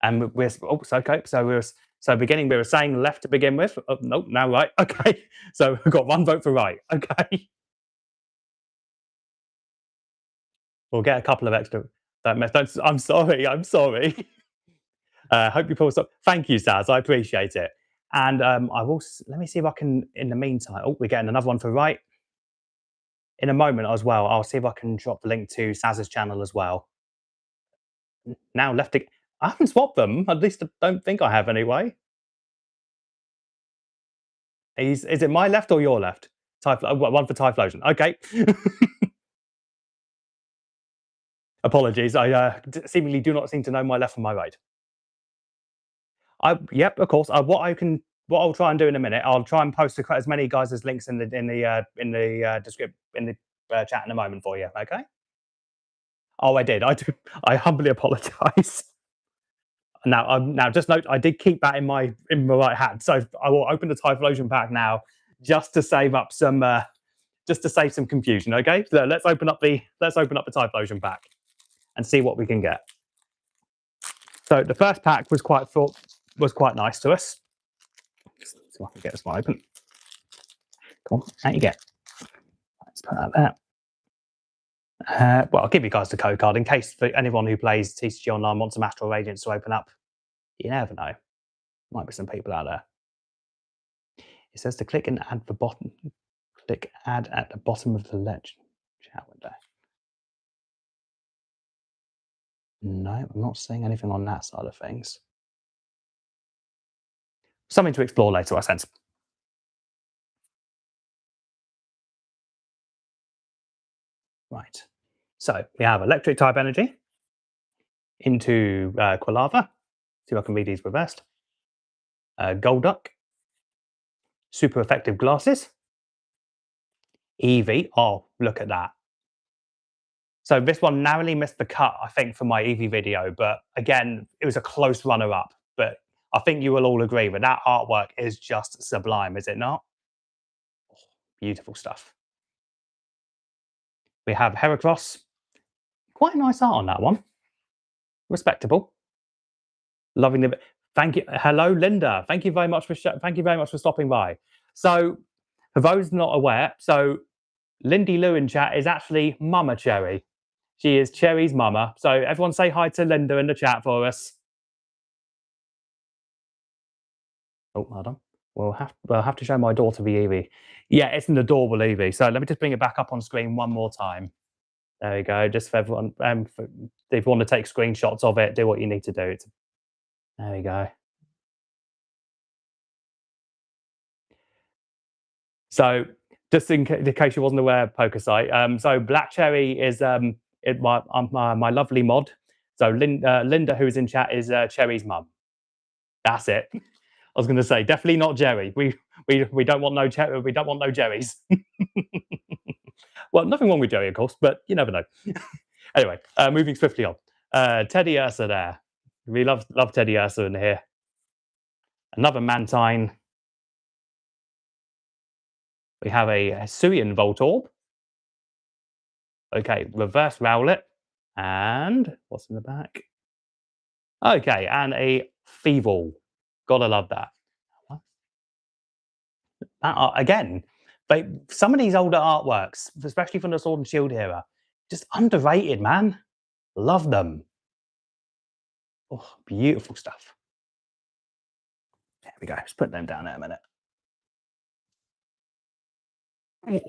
And we're okay. So beginning we were saying left to begin with. Oh, nope, now right. Okay, so we've got one vote for right. Okay, we'll get a couple of extra. I'm sorry. I'm sorry. Hope you pull up. Thank you, Saz. I appreciate it. And I will. Let me see if I can. In the meantime, oh, we're getting another one for right. In a moment as well, I'll see if I can drop the link to Saz's channel as well. Now left to. I haven't swapped them. At least I don't think I have anyway. Is it my left or your left? One for Typhlosion. Okay. Apologies. I seemingly do not seem to know my left from my right. Yep, of course. What I'll try and do in a minute, I'll try and post as many guys as links in the description in the chat in a moment for you. Okay. Oh, I did. I do. I humbly apologise. Now just note, I did keep that in my right hand, so I will open the Typhlosion pack now, just to save up some, just to save some confusion. Okay, so let's open up the Typhlosion pack and see what we can get. So the first pack was quite nice to us. So I can get this one open. Come on, out you get. Let's put that there. Well, I'll give you guys the code card in case for anyone who plays TCG Online wants some Astral Radiance to open up. You never know. Might be some people out there. It says to click and add the bottom. Click add at the bottom of the ledge chat window. No, I'm not seeing anything on that side of things. Something to explore later, I sense. Right. So we have electric type energy into Quilava. See if I can read these reversed. Golduck. Super effective glasses. Eevee. Oh, look at that. So this one narrowly missed the cut, I think, for my Eevee video. But again, it was a close runner-up. But I think you will all agree that that artwork is just sublime, is it not? Oh, beautiful stuff. We have Heracross. Quite nice art on that one. Respectable. Loving the. Thank you. Hello, Linda. Thank you very much for stopping by. So, for those not aware, so Lindy Lou in chat is actually Mama Cherry. She is Cherry's mama. So everyone say hi to Linda in the chat for us. Oh, hold on. We'll have to show my daughter the Eevee. Yeah, it's an adorable Eevee. So let me just bring it back up on screen one more time. There we go. Just for everyone, if you want to take screenshots of it, do what you need to do. There we go. So just in case you wasn't aware, PokerSite, so Black Cherry is my lovely mod. So Linda, who's in chat, is Cherry's mum. That's it. I was going to say definitely not Jerry. We don't want no Jerrys. Well, nothing wrong with Jerry, of course, but you never know. Anyway, moving swiftly on. Teddy Ursa there. We love Teddy Ursa in here. Another Mantine. We have a Hisuian Voltorb. Okay, reverse Rowlet. And what's in the back? Okay, and a Feeble. Gotta love that. Again, some of these older artworks, especially from the Sword and Shield era, just underrated, man. Love them. Oh, beautiful stuff. There we go. Let's put them down there a minute. Oh.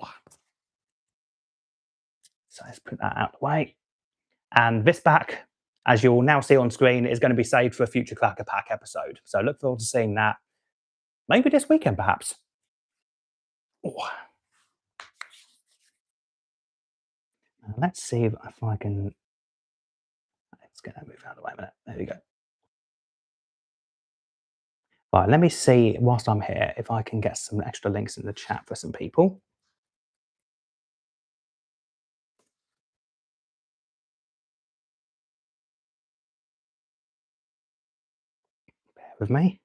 So let's put that out of the way. And this pack, as you'll now see on screen, is going to be saved for a future Clacker Pack episode. So look forward to seeing that. Maybe this weekend, perhaps. Oh. Let's see if I can. Let's get that move out of the way a minute. There we go. Right, let me see, whilst I'm here, if I can get some extra links in the chat for some people. Bear with me.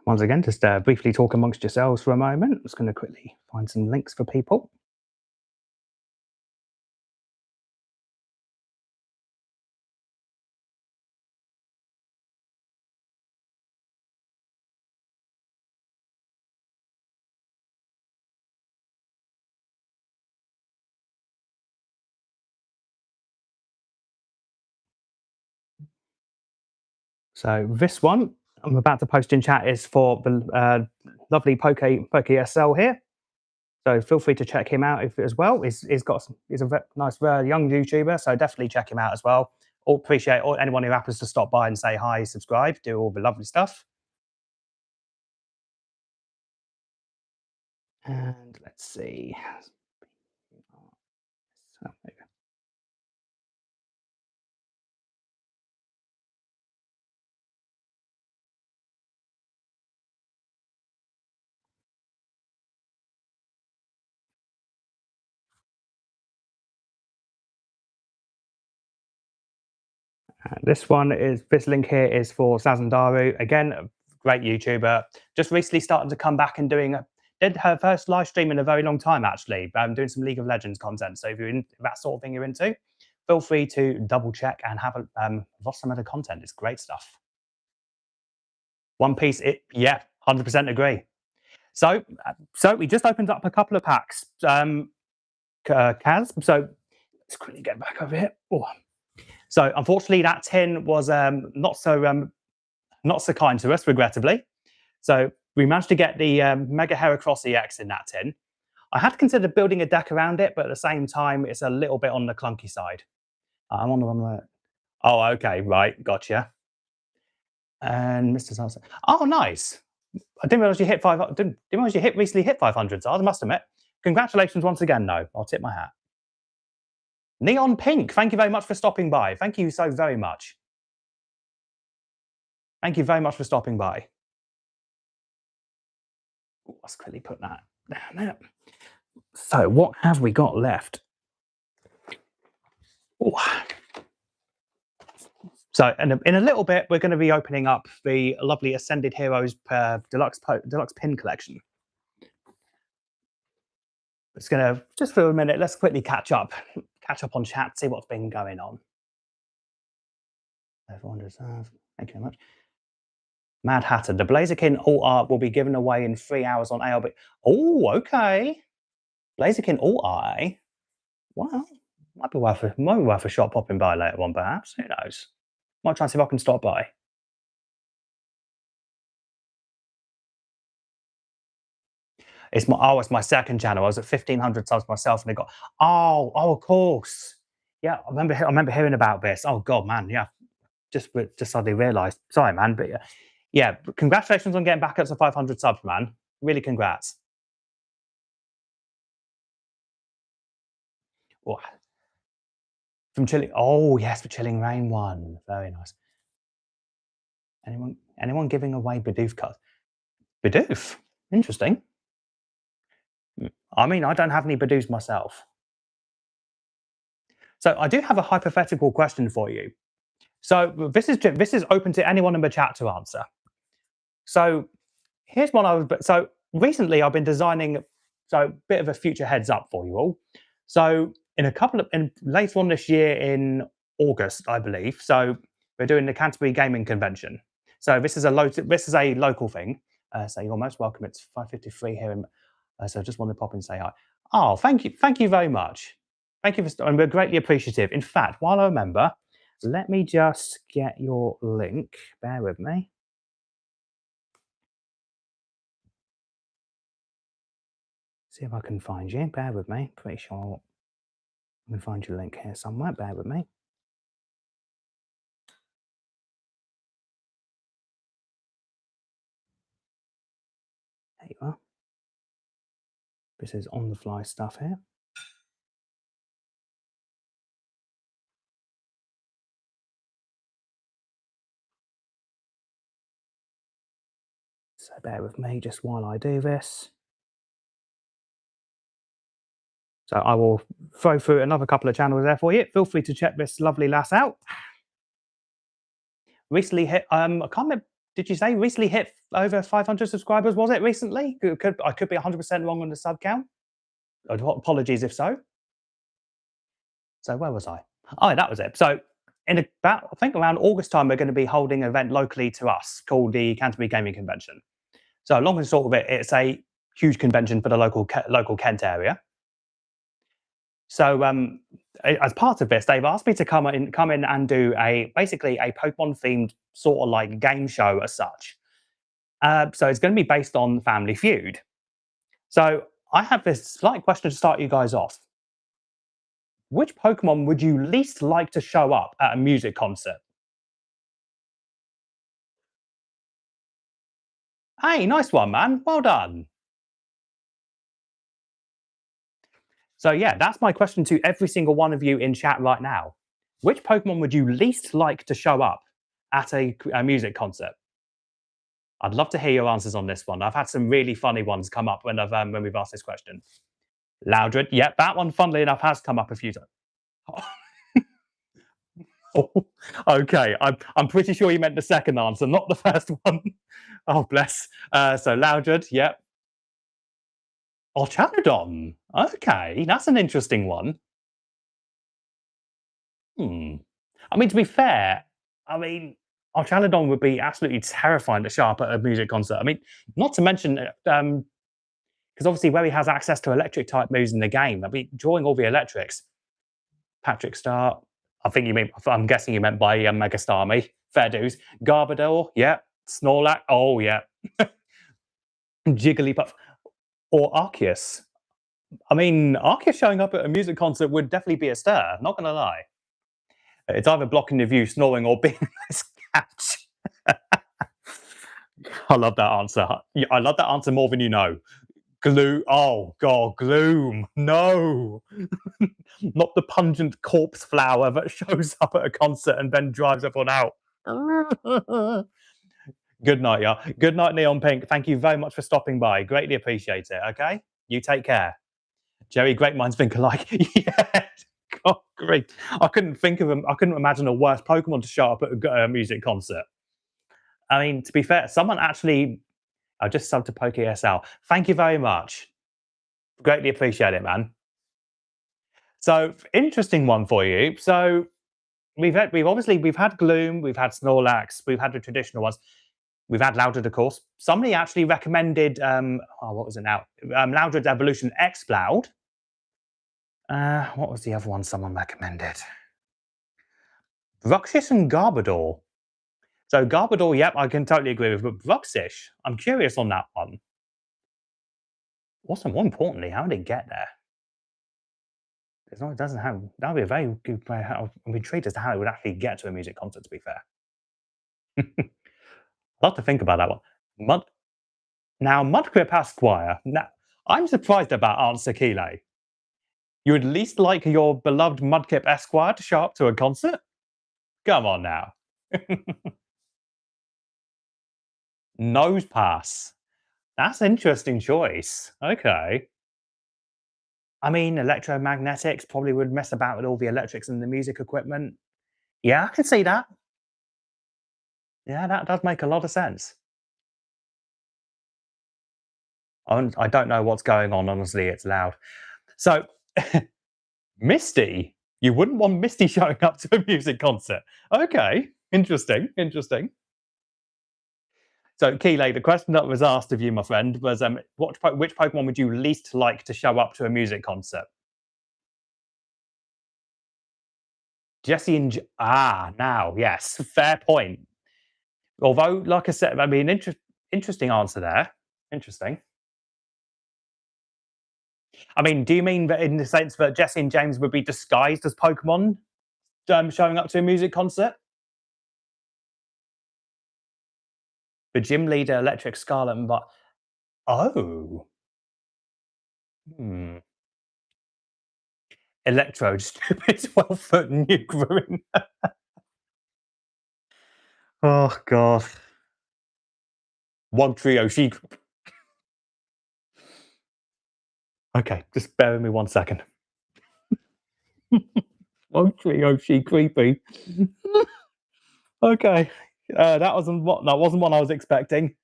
Once again, just briefly talk amongst yourselves for a moment. I'm just going to quickly find some links for people. So this one I'm about to post in chat is for the lovely Poke SL here. So feel free to check him out as well. He's a nice young YouTuber, so definitely check him out as well. Appreciate anyone who happens to stop by and say hi, subscribe, do all the lovely stuff. And let's see. This one is, this link here is for Sazandaru. Again, a great YouTuber. Just recently started to come back and did her first live stream in a very long time, actually, doing some League of Legends content. So if you're in that sort of thing you're into, feel free to double check and have a watch some of the content. It's great stuff. One Piece, yeah, 100% agree. So we just opened up a couple of packs. Kaz, so let's quickly get back over here. Oh. So unfortunately, that tin was not so kind to us, regrettably. So we managed to get the Mega Heracross EX in that tin. I had considered building a deck around it, but at the same time, it's a little bit on the clunky side. I'm on the one where... Oh, okay, right, gotcha. And Mr. Salsa. Oh, nice. I didn't realize you hit didn't realize you recently hit 500. I must admit. Congratulations once again. No, I'll tip my hat. Neon Pink, thank you very much for stopping by. Thank you so very much. Thank you very much for stopping by. Ooh, let's quickly put that down there. So what have we got left? Ooh. So in a little bit, we're going to be opening up the lovely Ascended Heroes deluxe pin collection. It's going to, just for a minute, let's quickly catch up on chat, see what's been going on. Everyone deserves. Thank you very much. Mad Hatter, the Blazerkin alt art will be given away in 3 hours on ALB. Oh, okay. Blazerkin alt art, eh? Well, might be worth a shot popping by later on, perhaps. Who knows? Might try and see if I can stop by. It's my second channel. I was at 1,500 subs myself, and they got of course, yeah. I remember hearing about this. Oh god, man, yeah. Just suddenly realised. Sorry, man, but yeah. Congratulations on getting back up to 500 subs, man. Really, congrats. Oh, from Chilling. Oh yes, the Chilling Rain one. Very nice. Anyone giving away Bidoof cards? Bidoof. Interesting. I mean, I don't have any Bidoofs myself. So I do have a hypothetical question for you. So this is open to anyone in the chat to answer. So here's one so recently I've been designing, so a bit of a future heads up for you all. So later on this year in August, I believe. So we're doing the Canterbury Gaming Convention. So this is a local thing. So you're most welcome. It's 5:53 here. So I just want to pop in and say hi. Oh, thank you very much. Thank you and we're greatly appreciative. In fact, while I remember, let me just get your link. Bear with me. See if I can find you. Bear with me. Pretty sure I can find your link here somewhere. Bear with me. There you are. This is on the fly stuff here. So bear with me just while I do this. So I will throw through another couple of channels there for you. Feel free to check this lovely lass out. Recently hit, I can't remember, did you say recently hit over 500 subscribers, was it recently? I could be 100% wrong on the sub count. Apologies if so. So where was I? Oh, that was it. So I think around August time, we're going to be holding an event locally to us called the Canterbury Gaming Convention. So long and short of it, it's a huge convention for the local Kent area. So as part of this, they've asked me to come in and do basically a Pokemon themed sort of like game show as such. So it's going to be based on Family Feud. So I have this slight question to start you guys off. Which Pokemon would you least like to show up at a music concert? Hey, nice one, man. Well done. So yeah, that's my question to every single one of you in chat right now. Which Pokemon would you least like to show up at a music concert? I'd love to hear your answers on this one. I've had some really funny ones come up when we've asked this question. Loudred, yeah, that one, funnily enough, has come up a few times. Oh, okay. I'm pretty sure you meant the second answer, not the first one. Oh, bless. So Loudred, yep. Oh, Chalodon. Okay, that's an interesting one. Hmm. I mean, to be fair, I mean, Chalodon would be absolutely terrifying to show up at a music concert. I mean, not to mention, because obviously where he has access to electric type moves in the game, I mean, drawing all the electrics. Patrick Star, I think you mean, I'm guessing you meant by Mega Starmie. Fair dues. Garbodor, yeah. Snorlax, oh yeah. Jigglypuff, or Arceus. I mean, Arceus showing up at a music concert would definitely be a stir, not gonna lie. It's either blocking the view, snoring, or being on this couch. I love that answer. I love that answer more than you know. Glue. Oh god, gloom. No, not the pungent corpse flower that shows up at a concert and then drives everyone out. Good night, yeah. Good night, Neon Pink. Thank you very much for stopping by. Greatly appreciate it. Okay, you take care. Jerry, great minds think alike. Yeah. God, great. I couldn't think of them. I couldn't imagine a worse Pokemon to show up at a music concert. I mean, to be fair, someone actually. I just subbed to PokeSL. Thank you very much. Greatly appreciate it, man. So, interesting one for you. So, we've had Gloom, we've had Snorlax, we've had the traditional ones. We've had Loudred, of course. Somebody actually recommended, what was it now? Loudred's Evolution X Loud. What was the other one someone recommended? Bruxish and Garbodor. So Garbodor, yep, I can totally agree with, but Bruxish, I'm curious on that one. Also, more importantly, how did it get there? It doesn't have. That would be a very good way. I'm intrigued as to how it would actually get to a music concert. To be fair, I'd love to think about that one. Mud now, Mudgrip Esquire. Now, I'm surprised about answer Kile. You would at least like your beloved Mudkip Esquire to show up to a concert? Come on now. Nose Pass. That's an interesting choice. Okay. I mean, electromagnetics probably would mess about with all the electrics and the music equipment. Yeah, I can see that. Yeah, that does make a lot of sense. I don't know what's going on, honestly. It's loud. So, Misty. You wouldn't want Misty showing up to a music concert. Okay, interesting, interesting. So, Keeley, the question that was asked of you, my friend, was which Pokemon would you least like to show up to a music concert? Jesse and now, yes, fair point. Although, like I said, I mean, interesting answer there. Interesting. I mean, do you mean that in the sense that Jesse and James would be disguised as Pokemon showing up to a music concert? The gym leader, Electric Scarlet, and but oh, hmm. Electro, stupid 12-foot nuke ruin. Oh god. One trio, she. Okay, just bear with me 1 second. One trio, she creepy. Okay, that wasn't what I was expecting.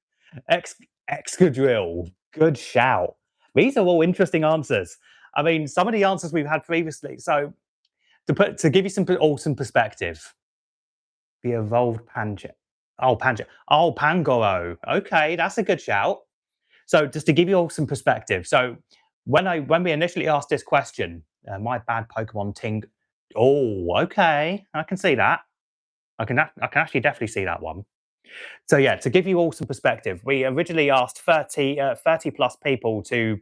Ex Excadrill, good shout. These are all interesting answers. I mean, some of the answers we've had previously. So to give you some perspective, the evolved Pangea. Oh, Pangoro. Okay, that's a good shout. So just to give you all some perspective. So when we initially asked this question, my bad Pokemon Ting. Oh, okay, I can see that. I can actually definitely see that one. So yeah, to give you all some perspective, we originally asked 30 plus people to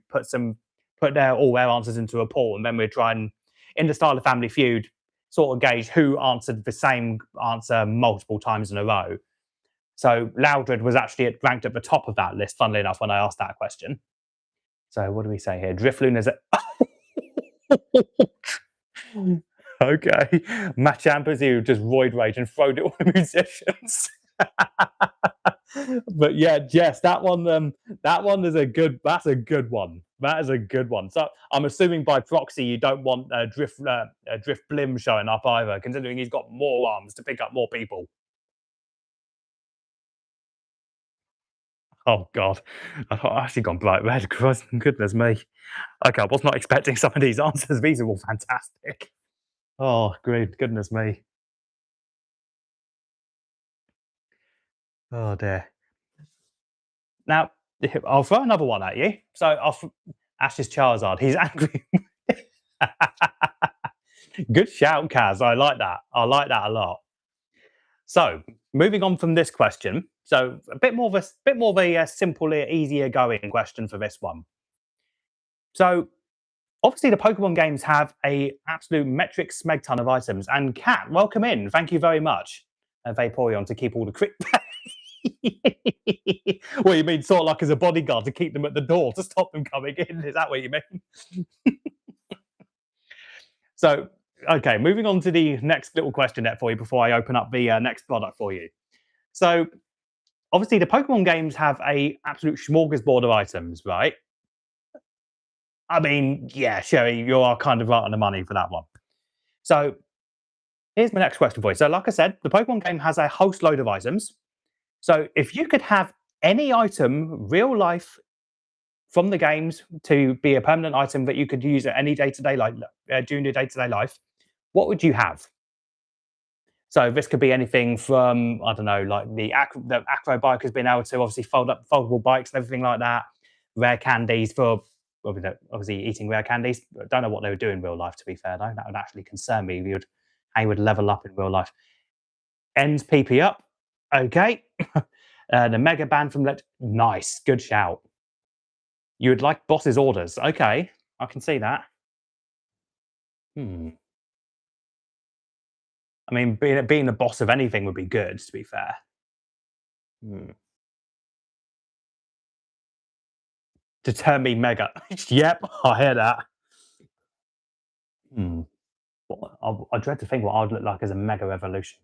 all their answers into a poll, and then we'd try and, in the style of Family Feud, sort of gauge who answered the same answer multiple times in a row. So Loudred was actually ranked at the top of that list, funnily enough, when I asked that question. So what do we say here? Drifloon is okay. Machamp who just roid rage and throwed it all the musicians. But yeah, Jess, that one is that's a good one. That is a good one. So I'm assuming by proxy you don't want Drift Blim showing up either, considering he's got more arms to pick up more people. Oh God, I've actually gone bright red. Goodness me. Okay, I was not expecting some of these answers. These are all fantastic. Oh, great. Goodness me. Oh dear. Now, I'll throw another one at you. So, Ash's Charizard. He's angry. Good shout, Kaz. I like that. I like that a lot. So, moving on from this question. So, a bit more of a simpler, easier going question for this one. So, obviously, the Pokemon games have a absolute metric smeg ton of items. And Kat, welcome in. Thank you very much, Vaporeon, to keep all the crit. Well, you mean sort of like as a bodyguard to keep them at the door to stop them coming in? Is that what you mean? So, okay, moving on to the next little question there for you before I open up the next product for you. So, obviously, the Pokemon games have a absolute smorgasbord of items, right? I mean, yeah, Sherry, you are kind of right on the money for that one. So, here's my next question for you. So, like I said, the Pokemon game has a host load of items. So, if you could have any item, real life, from the games to be a permanent item that you could use at any day-to-day life, during your day-to-day life, what would you have? So this could be anything from, I don't know, like the acro bike has been able to obviously fold up foldable bikes and everything like that. Rare candies for obviously eating rare candies. I don't know what they would do in real life, to be fair, though. That would actually concern me. How you would level up in real life. Ends PP up. Okay. The Mega Band from that. Nice. Good shout. You would like boss's orders. Okay. I can see that. Hmm. I mean, being the boss of anything would be good, to be fair. Hmm. To turn me mega. Yep, I hear that. Hmm. I dread to think what I'd look like as a mega evolution.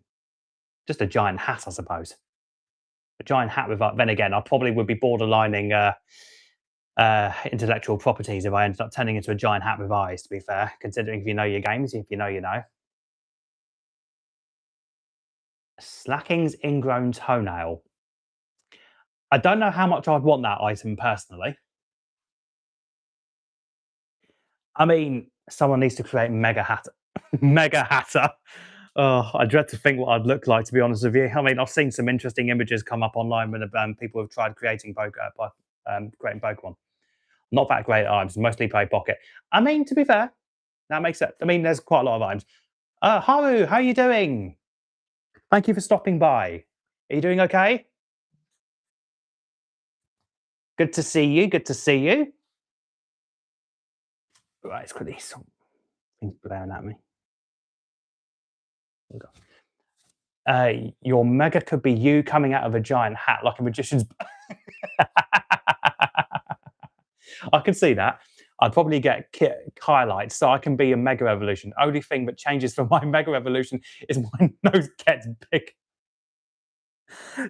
Just a giant hat, I suppose. A giant hat with, then again, I probably would be borderlining intellectual properties if I ended up turning into a giant hat with eyes, to be fair, considering if you know your games, if you know, you know. Slacking's ingrown toenail. I don't know how much I'd want that item personally. I mean, someone needs to create Mega Hatter. Mega Hatter. Oh, I dread to think what I'd look like, to be honest with you. I mean, I've seen some interesting images come up online when people have tried creating creating Pokemon. Not that great at items, mostly play Pocket. I mean, to be fair, that makes sense. I mean, there's quite a lot of items. Haru, how are you doing? Thank you for stopping by. Are you doing okay? Good to see you. Good to see you. Right, it's quickly something's blaring at me. Your mega could be you coming out of a giant hat like a magician's. I can see that. I'd probably get highlights so I can be a mega evolution. Only thing that changes for my mega evolution is my nose gets big.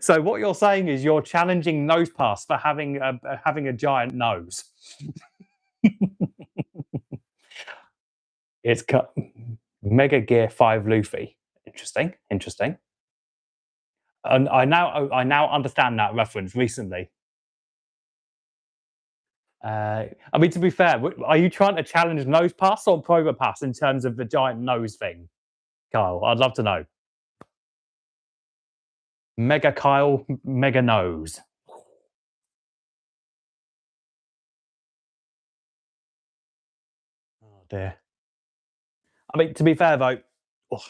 So what you're saying is you're challenging Nose Pass for having a giant nose. It's cut Mega Gear 5 Luffy. Interesting. Interesting. And I now understand that reference recently. I mean, to be fair, are you trying to challenge Nose Pass or Proba Pass in terms of the giant nose thing, Kyle? I'd love to know. Mega Kyle, Mega Nose. Oh dear. I mean, to be fair though, oh,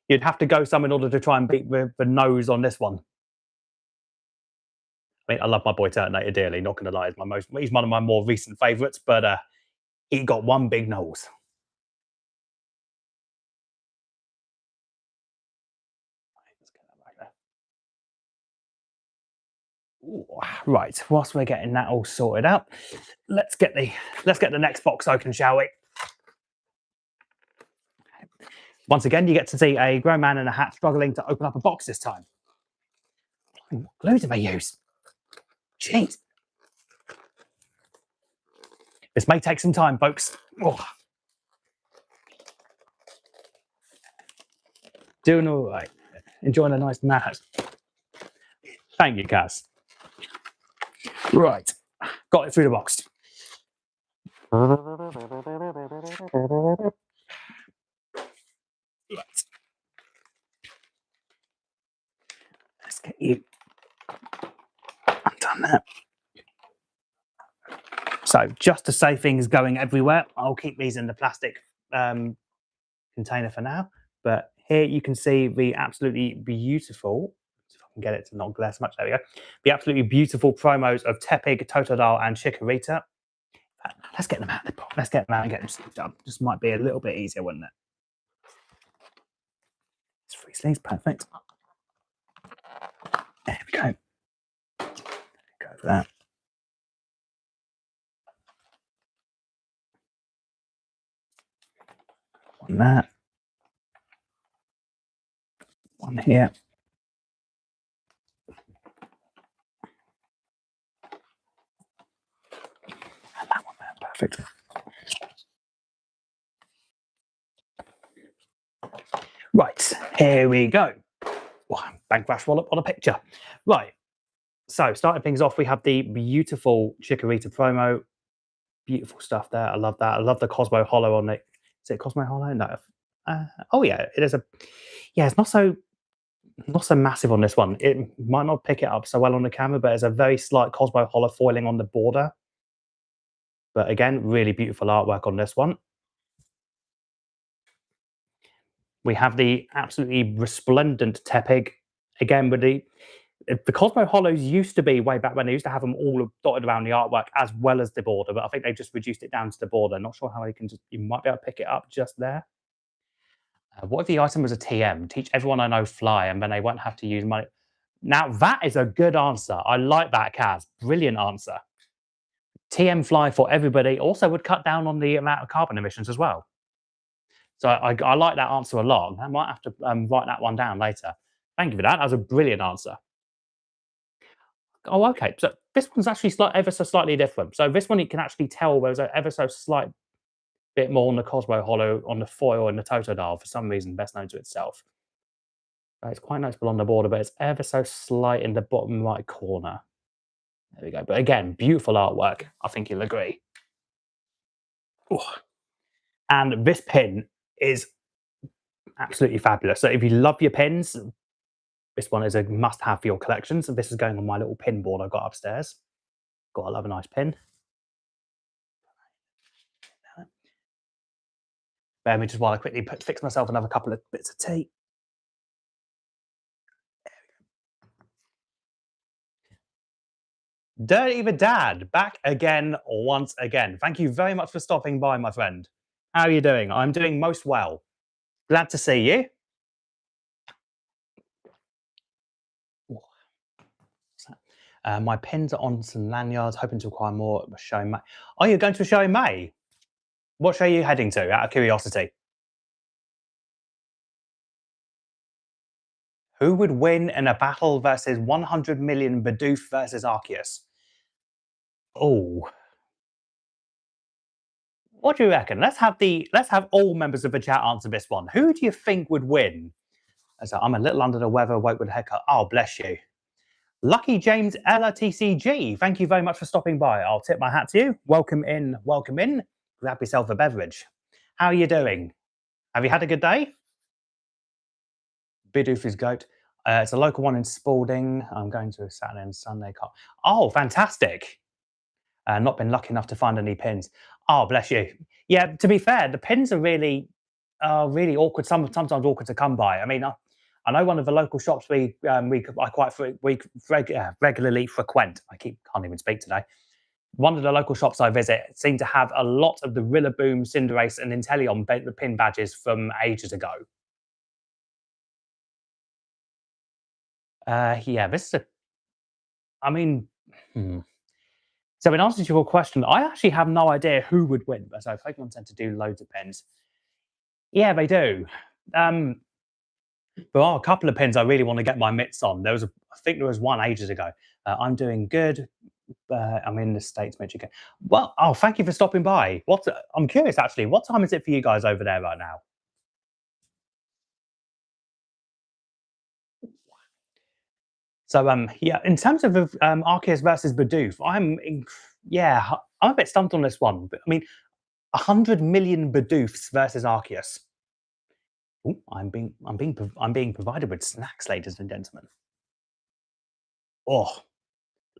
you'd have to go some in order to try and beat the nose on this one. I mean, I love my boy Turtonator dearly. Not going to lie, he's one of my more recent favourites, but he got one big nose. Let's get that right there. Ooh, right, whilst we're getting that all sorted out, let's get the next box open, shall we? Once again, you get to see a grown man in a hat struggling to open up a box this time. What glue do they use? Jeez. This may take some time, folks. Oh. Doing all right. Enjoying a nice nap. Thank you, Kaz. Right. Got it through the box. Right. Let's get you undone that. So just to save things going everywhere, I'll keep these in the plastic container for now. But here you can see the absolutely beautiful, if I can get it to not glare so much, there we go. The absolutely beautiful promos of Tepig, Totodile, and Chikorita. Let's get them out of the box. Let's get them out and get them done. This might be a little bit easier, wouldn't it? It's 3 sleeves, perfect. There we go. Go for that. One there. One here. And that one there, perfect. Right, here we go. Bank Crash Wallop on a picture. Right, so starting things off, we have the beautiful Chikorita promo. Beautiful stuff there. I love that. I love the Cosmo Hollow on it. Is it Cosmo Hollow? No. Oh yeah, it is a. Yeah, it's not so massive on this one. It might not pick it up so well on the camera, but it's a very slight Cosmo Hollow foiling on the border. But again, really beautiful artwork on this one. We have the absolutely resplendent Tepig. Again, with the Cosmo Hollows used to be way back when they used to have them all dotted around the artwork as well as the border, but I think they just reduced it down to the border. Not sure how you might be able to pick it up just there. What if the item was a TM? Teach everyone I know fly, and then they won't have to use money. Now, that is a good answer. I like that, Kaz. Brilliant answer. TM fly for everybody also would cut down on the amount of carbon emissions as well. So I like that answer a lot. I might have to write that one down later. Thank you for that. That was a brilliant answer. Oh, okay. So this one's actually ever so slightly different. So this one, you can actually tell there's an ever so slight bit more on the Cosmo Hollow, on the foil, and the Totodile for some reason, best known to itself. It's quite noticeable on the border, but it's ever so slight in the bottom right corner. There we go. But again, beautiful artwork. I think you'll agree. Ooh. And this pin is absolutely fabulous. So if you love your pins, this one is a must-have for your collection. So this is going on my little pin board I've got upstairs. Gotta love a nice pin. Bear with me just while I quickly fix myself another couple of bits of tea. Dirty the Dad, back again once again. Thank you very much for stopping by, my friend. How are you doing? I'm doing most well. Glad to see you. My pins are on some lanyards, hoping to acquire more of a show in May. Oh, you're going to a show in May? What show are you heading to, out of curiosity? Who would win in a battle versus 100 million Bidoof versus Arceus? Oh. What do you reckon? Let's have all members of the chat answer this one. Who do you think would win? So I'm a little under the weather, woke with a haircut. Oh, bless you. Lucky James LRTCG, thank you very much for stopping by. I'll tip my hat to you. Welcome in, welcome in. Grab yourself a beverage. How are you doing? Have you had a good day? Bidoof is goat. It's a local one in Spalding. I'm going to a Saturday and Sunday car. Oh, fantastic. Not been lucky enough to find any pins. Oh, bless you. Yeah, to be fair, the pins are really awkward. Sometimes awkward to come by. I mean, I know one of the local shops we regularly frequent. Can't even speak today. One of the local shops I visit seem to have a lot of the Rillaboom, Cinderace, and Inteleon pin badges from ages ago. Yeah, this is So in answer to your question, I actually have no idea who would win. But so Pokemon tend to do loads of pins. Yeah, they do. There are a couple of pins I really want to get my mitts on. I think there was one ages ago. I'm doing good. I'm in the States, Michigan. Well, oh, thank you for stopping by. I'm curious actually, what time is it for you guys over there right now? So, yeah, in terms of Arceus versus Bidoof, yeah, I'm a bit stumped on this one. But, I mean, 100 million Bidoofs versus Arceus. Ooh, I'm being provided with snacks, ladies and gentlemen. Oh,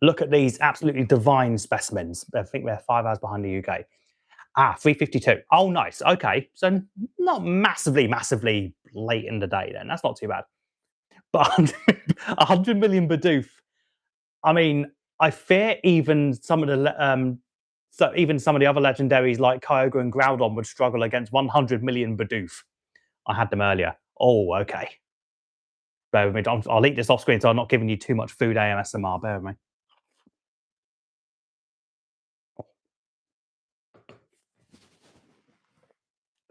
look at these absolutely divine specimens. I think they're 5 hours behind the UK. 3:52. Oh, nice. Okay, so not massively late in the day. Then that's not too bad. But 100 million Bidoof. I mean, I fear even some of even some of the other legendaries like Kyogre and Groudon would struggle against 100 million Bidoof. I had them earlier. Oh, okay. Bear with me. I'll eat this off screen so I'm not giving you too much food AMSMR. Bear with me.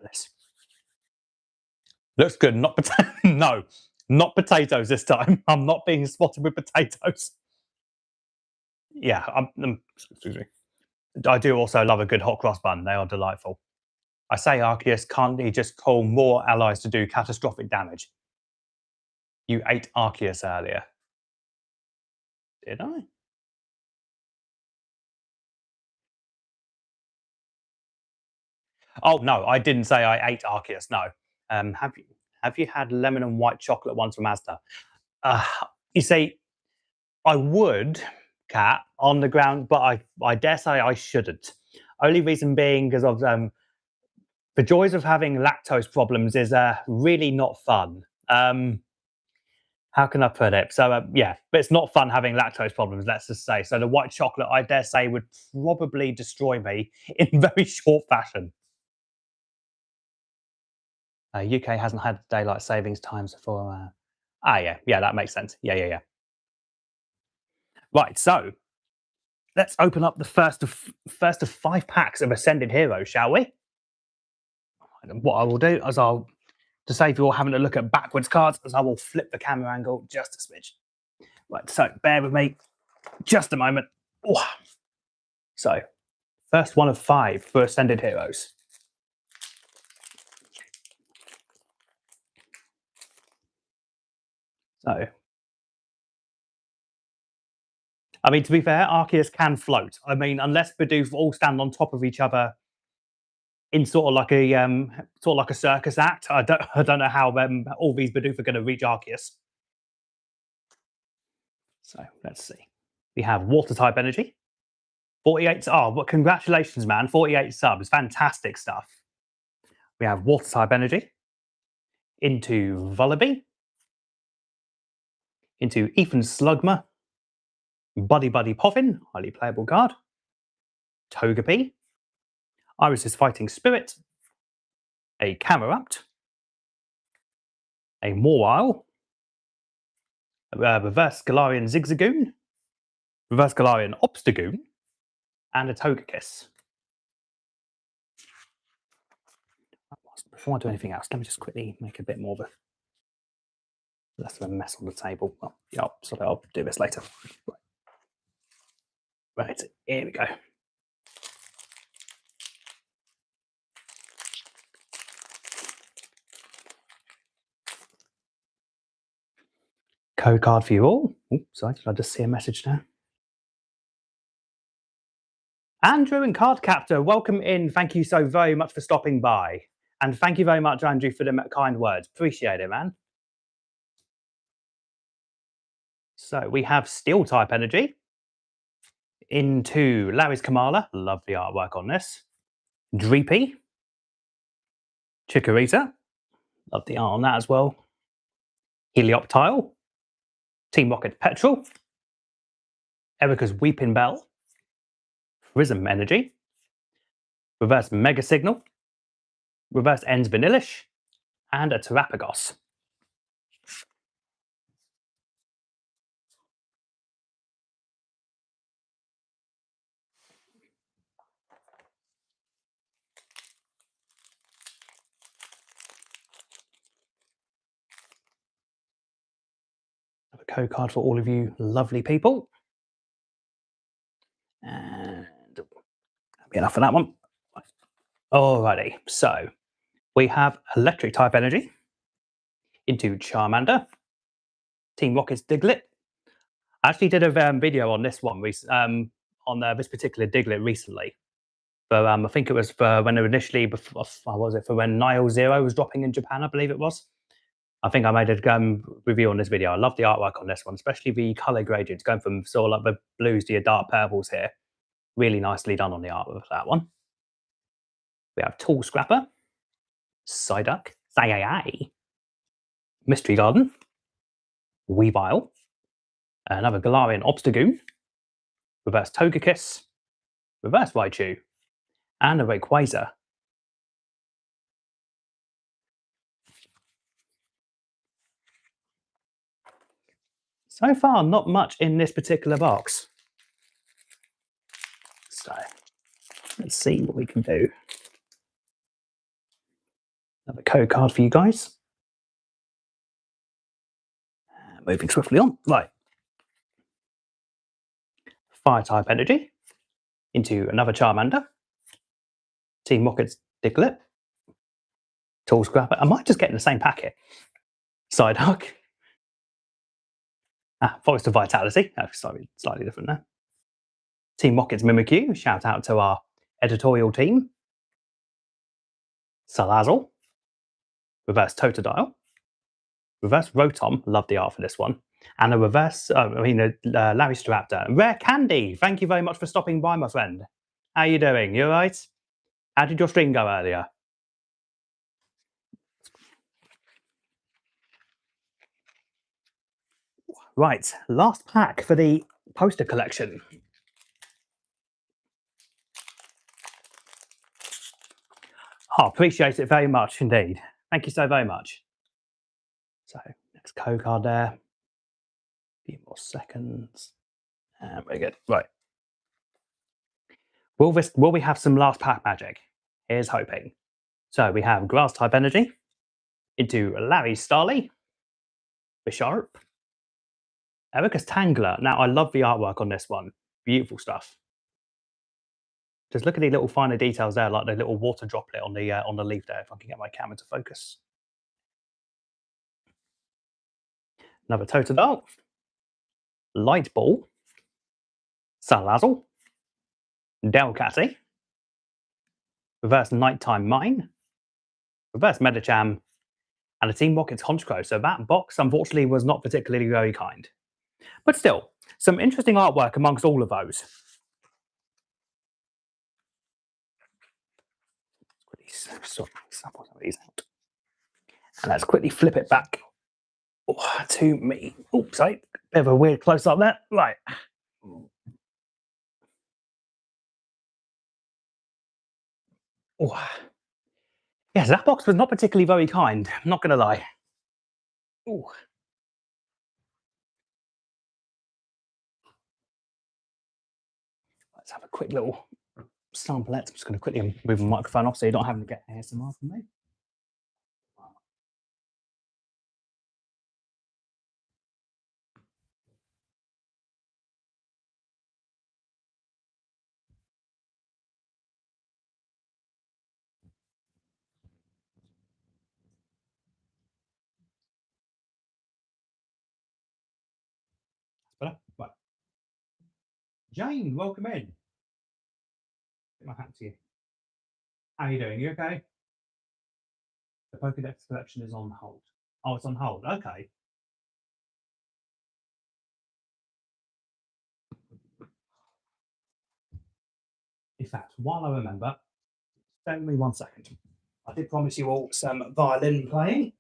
Bless. Looks good. Not no, not potatoes this time. I'm not being spotted with potatoes. Yeah, excuse me. I do also love a good hot cross bun. They are delightful. I say, Arceus, can't he just call more allies to do catastrophic damage? You ate Arceus earlier. Did I? Oh no, I didn't say I ate Arceus. No. Have you had lemon and white chocolate ones from Asda? Uh, you see, I would, cat, on the ground, but I dare say I shouldn't. Only reason being because of the joys of having lactose problems is really not fun. How can I put it? So yeah, but it's not fun having lactose problems. Let's just say. So the white chocolate, I dare say, would probably destroy me in very short fashion. UK hasn't had daylight savings times for. Yeah, that makes sense. Yeah. Right, so let's open up the first of 5 packs of Ascended Heroes, shall we? And what I will do is to save you all having to look at backwards cards, as I will flip the camera angle just a smidge. Right, so bear with me just a moment. Oh. So, first one of 5 for Ascended Heroes. So, I mean, to be fair, Arceus can float. I mean, unless Bidoof all stand on top of each other in sort of like a circus act. I don't know how all these Bidoof are going to reach Arceus. So let's see. We have water type energy. 48. Oh, well, congratulations, man! 48 subs, fantastic stuff. We have water type energy into Vullaby, into Ethan Slugma, Buddy Poffin, highly playable card. Togepi, Iris's Fighting Spirit, a Camerupt, a Mawile, Reverse Galarian Zigzagoon, Reverse Galarian Obstagoon, and a Togekiss. Before I do anything else, let me just quickly make a bit more of a less of a mess on the table. Well, yeah, I'll do this later. Right, here we go. Code card for you all. Oops, sorry, did I just see a message now? Andrew and Card Captor, welcome in. Thank you so very much for stopping by. And thank you very much, Andrew, for the kind words. Appreciate it, man. So we have Steel type energy into Larry's Kamala. Love the artwork on this. Dreepy. Chikorita. Love the art on that as well. Helioptile. Team Rocket Petrol. Erica's Weeping Bell. Prism Energy. Reverse Mega Signal. Reverse Ends Vanillish. And a Terapagos. A code card for all of you lovely people. And that'll be enough for that one. Alrighty, so we have Electric type energy into Charmander, Team Rocket's Diglett. I actually did a video on this one, on this particular Diglett recently. But I think it was for when initially, before, what was it, for when Nile Zero was dropping in Japan, I believe it was. I think I made a review on this video. I love the artwork on this one, especially the colour gradients, going from sort of like the blues to your dark purples here. Really nicely done on the artwork of that one. We have Tall Scrapper, Psyduck, Sayai, Mystery Garden, Weavile, another Galarian Obstagoon, Reverse Togekiss, Reverse Raichu, and a Rayquaza. So far, not much in this particular box. So, let's see what we can do. Another code card for you guys. Moving swiftly on. Right. Fire type energy into another Charmander. Team Rocket's Diglett. Tall Scrapper. I might just get in the same packet. Psyduck. Forest of Vitality. Slightly different there. Team Rocket's Mimikyu. Shout out to our editorial team. Salazzle. Reverse Totodile. Reverse Rotom. Love the art for this one. And a reverse, Livestream. Rare Candy. Thank you very much for stopping by, my friend. How are you doing? You all right? How did your stream go earlier? Right, last pack for the poster collection. Oh, appreciate it very much indeed. Thank you so very much. So, next code card there. A few more seconds. And we're good. Right. Will we have some last pack magic? Here's hoping. So we have Grass type energy into Larry Starly, Bisharp, Erika's Tangler. Now, I love the artwork on this one. Beautiful stuff. Just look at the little finer details there, like the little water droplet on the leaf there, if I can get my camera to focus. Another Totodile, Light Ball, Salazzle, Delcatty, Reverse Nighttime Mine, Reverse Medicham, and a Team Rocket's Honchkrow. So that box, unfortunately, was not particularly very kind. But still, some interesting artwork amongst all of those. And let's quickly flip it back to me. Oops, sorry, bit of a weird close up there. Right. Oh. Yes, that box was not particularly very kind. I'm not going to lie. Ooh. Let's have a quick little sample. I'm just going to quickly move my microphone off so you're not having to get ASMR from me. Right. Jane, welcome in. Get my hat to you. How are you doing? You okay? The Pokedex collection is on hold. Oh, it's on hold. Okay. In fact, while I remember, bear with me 1 second. I did promise you all some violin playing.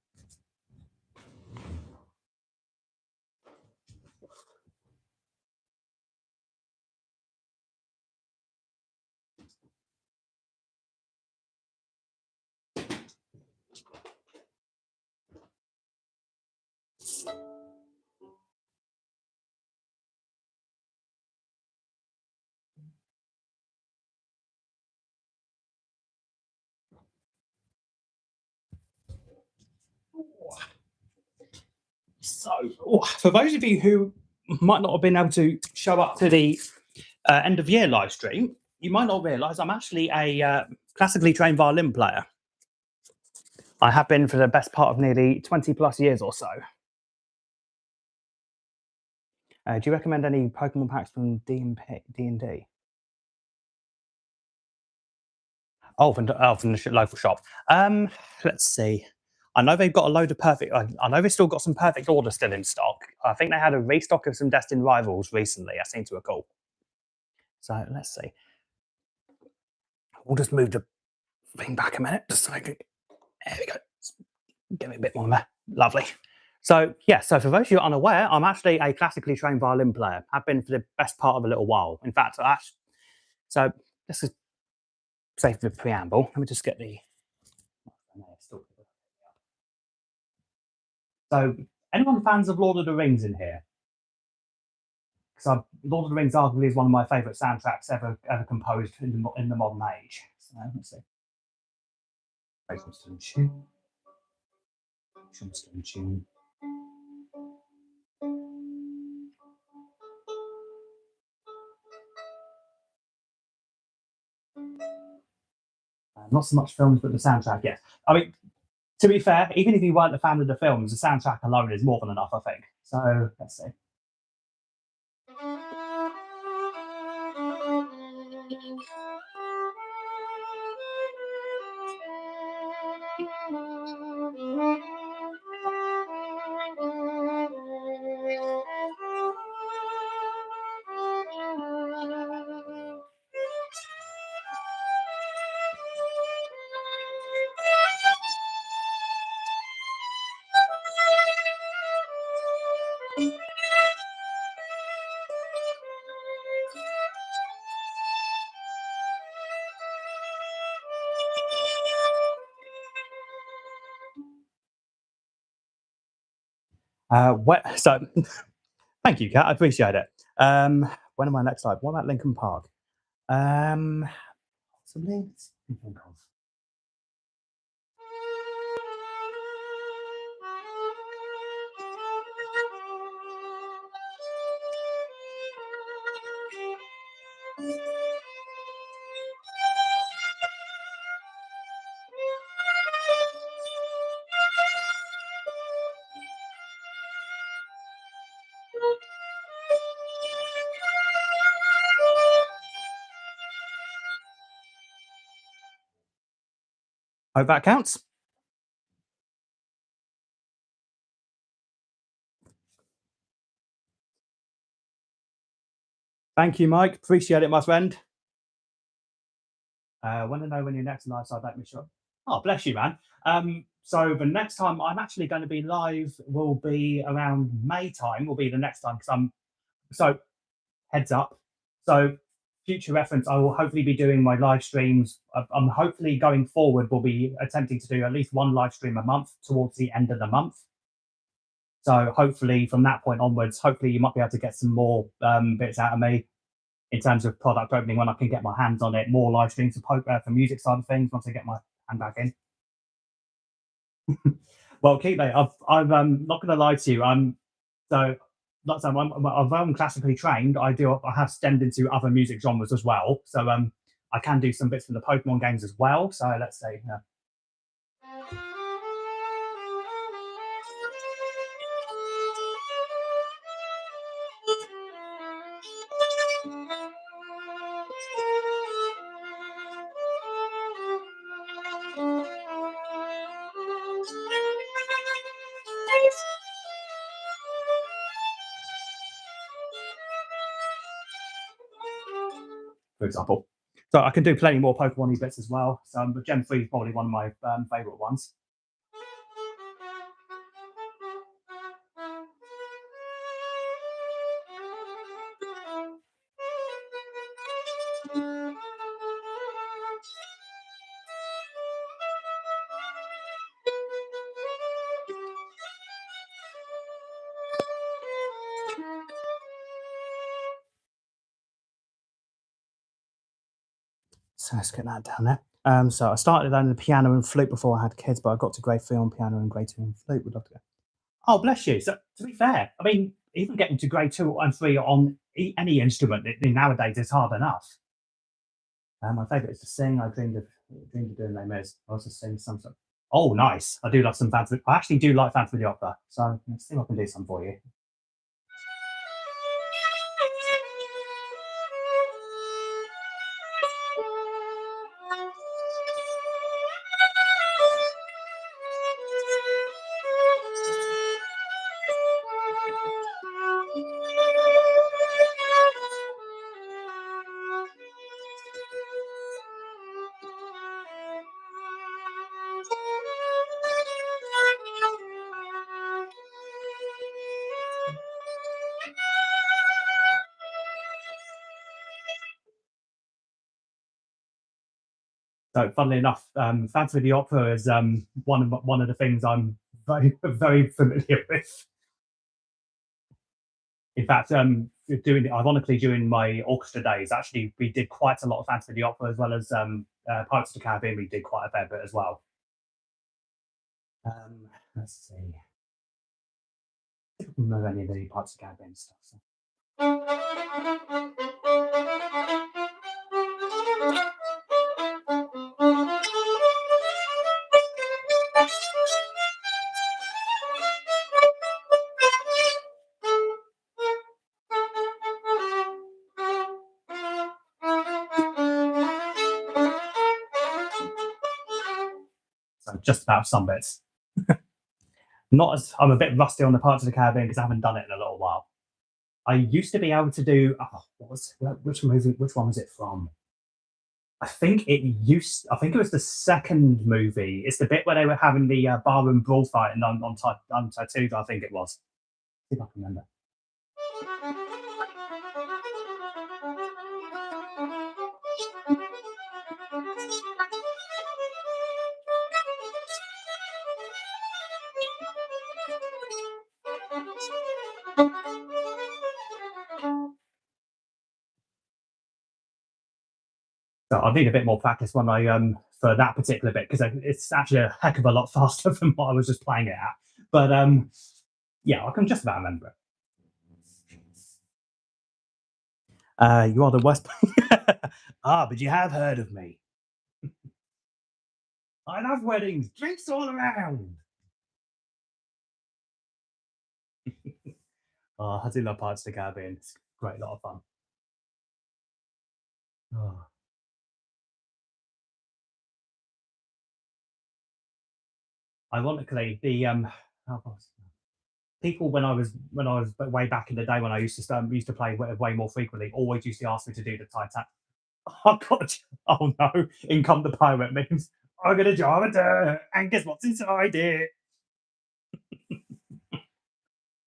So, for those of you who might not have been able to show up to the End of year live stream. You might not realise I'm actually a classically trained violin player. I have been for the best part of nearly 20 plus years or so. Do you recommend any Pokemon packs from D&D? Oh, from the local shop. Let's see. I know they've got a load of perfect. I know they've still got some perfect order still in stock. I think they had a restock of some Destined Rivals recently. I seem to recall. So let's see. We'll just move the thing back a minute, just so I can. There we go. Give me a bit more there. Lovely. So yeah, so for those of you unaware, I'm actually a classically trained violin player. I've been for the best part of a little while. In fact, so this is save the preamble. Let me just get the. So anyone fans of Lord of the Rings in here? Because Lord of the Rings arguably is one of my favourite soundtracks ever composed in the modern age. So let's see. Tune. Not so much films, but the soundtrack, yes. I mean, to be fair, even if you weren't a fan of the films, the soundtrack alone is more than enough, I think. So let's see. So thank you, Kat. I appreciate it. When am I next live? What about Lincoln Park? Possibly. Think of. Hope that counts. Thank you, Mike. Appreciate it, my friend. Want to know when your next live, so I don't miss you. Oh, bless you, man. So the next time I'm actually going to be live will be around May time. Will be the next time because so heads up. So future reference, I will hopefully be doing my live streams. I'm hopefully going forward. Will be attempting to do at least one live stream a month towards the end of the month. So hopefully from that point onwards, hopefully you might be able to get some more bits out of me in terms of product opening when I can get my hands on it. More live streams for music side of things once I get my hand back in. Well, Keith, mate, I'm not going to lie to you. So, like although I'm classically trained, I have stemmed into other music genres as well. So, I can do some bits for the Pokemon games as well. So, let's say, for example. So I can do plenty more Pokemon bits as well. So, but Gen 3 is probably one of my favorite ones. So let's get that down there. So I started learning the piano and flute before I had kids, but I got to grade 3 on piano and grade 2 on flute. Would love to go. Oh, bless you. So to be fair, I mean, even getting to grade 2 and 3 on any instrument nowadays is hard enough. My favourite is to sing. I dreamed of doing Les Mis. I also sing some stuff. Oh, nice! I do love some fantasy. I actually do like Phantom of the Opera, so let's see if I can do some for you. So, funnily enough, Phantom of the Opera is one of the things I'm very familiar with. In fact, ironically during my orchestra days, actually we did quite a lot of Phantom of the Opera as well as Pirates of the Caribbean. We did quite a fair bit as well. Let's see. I don't remember any of the Pirates of the Caribbean stuff. So. So just about some bits. Not as I'm a bit rusty on the Pirates of the Caribbean because I haven't done it in a little while. I used to be able to do. Which movie? Which one was it from? I think it was the second movie. It's the bit where they were having the barroom brawl fight and on Tattooed, I think it was. See if I can remember. So I need a bit more practice when I for that particular bit because it's actually a heck of a lot faster than what I was just playing it at. But yeah, I can just about remember it. You are the worst. But you have heard of me. I love weddings, drinks all around. I do love Pirates of the Caribbean. It's a great lot of fun. Oh. Ironically, the people when I was way back in the day when I used to play way more frequently, always used to ask me to do the Titanic. Oh god! Oh no! In come the pirate memes. I'm gonna jar a dirt, and guess what's inside it?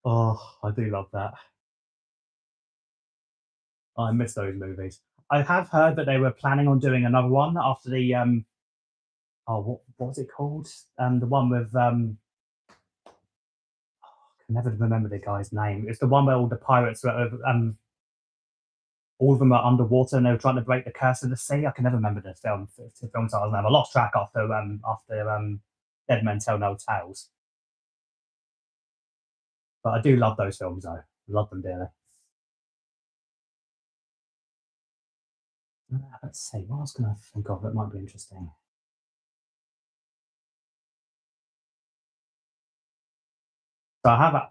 Oh, I do love that. I miss those movies. I have heard that they were planning on doing another one after the what was it called? The one with I can never remember the guy's name. It's the one where all the pirates were all of them are underwater and they were trying to break the curse of the sea. I can never remember the film title's name. I lost track after Dead Men Tell No Tales. But I do love those films though. I love them dearly. Let's see, what else can I think of that might be interesting?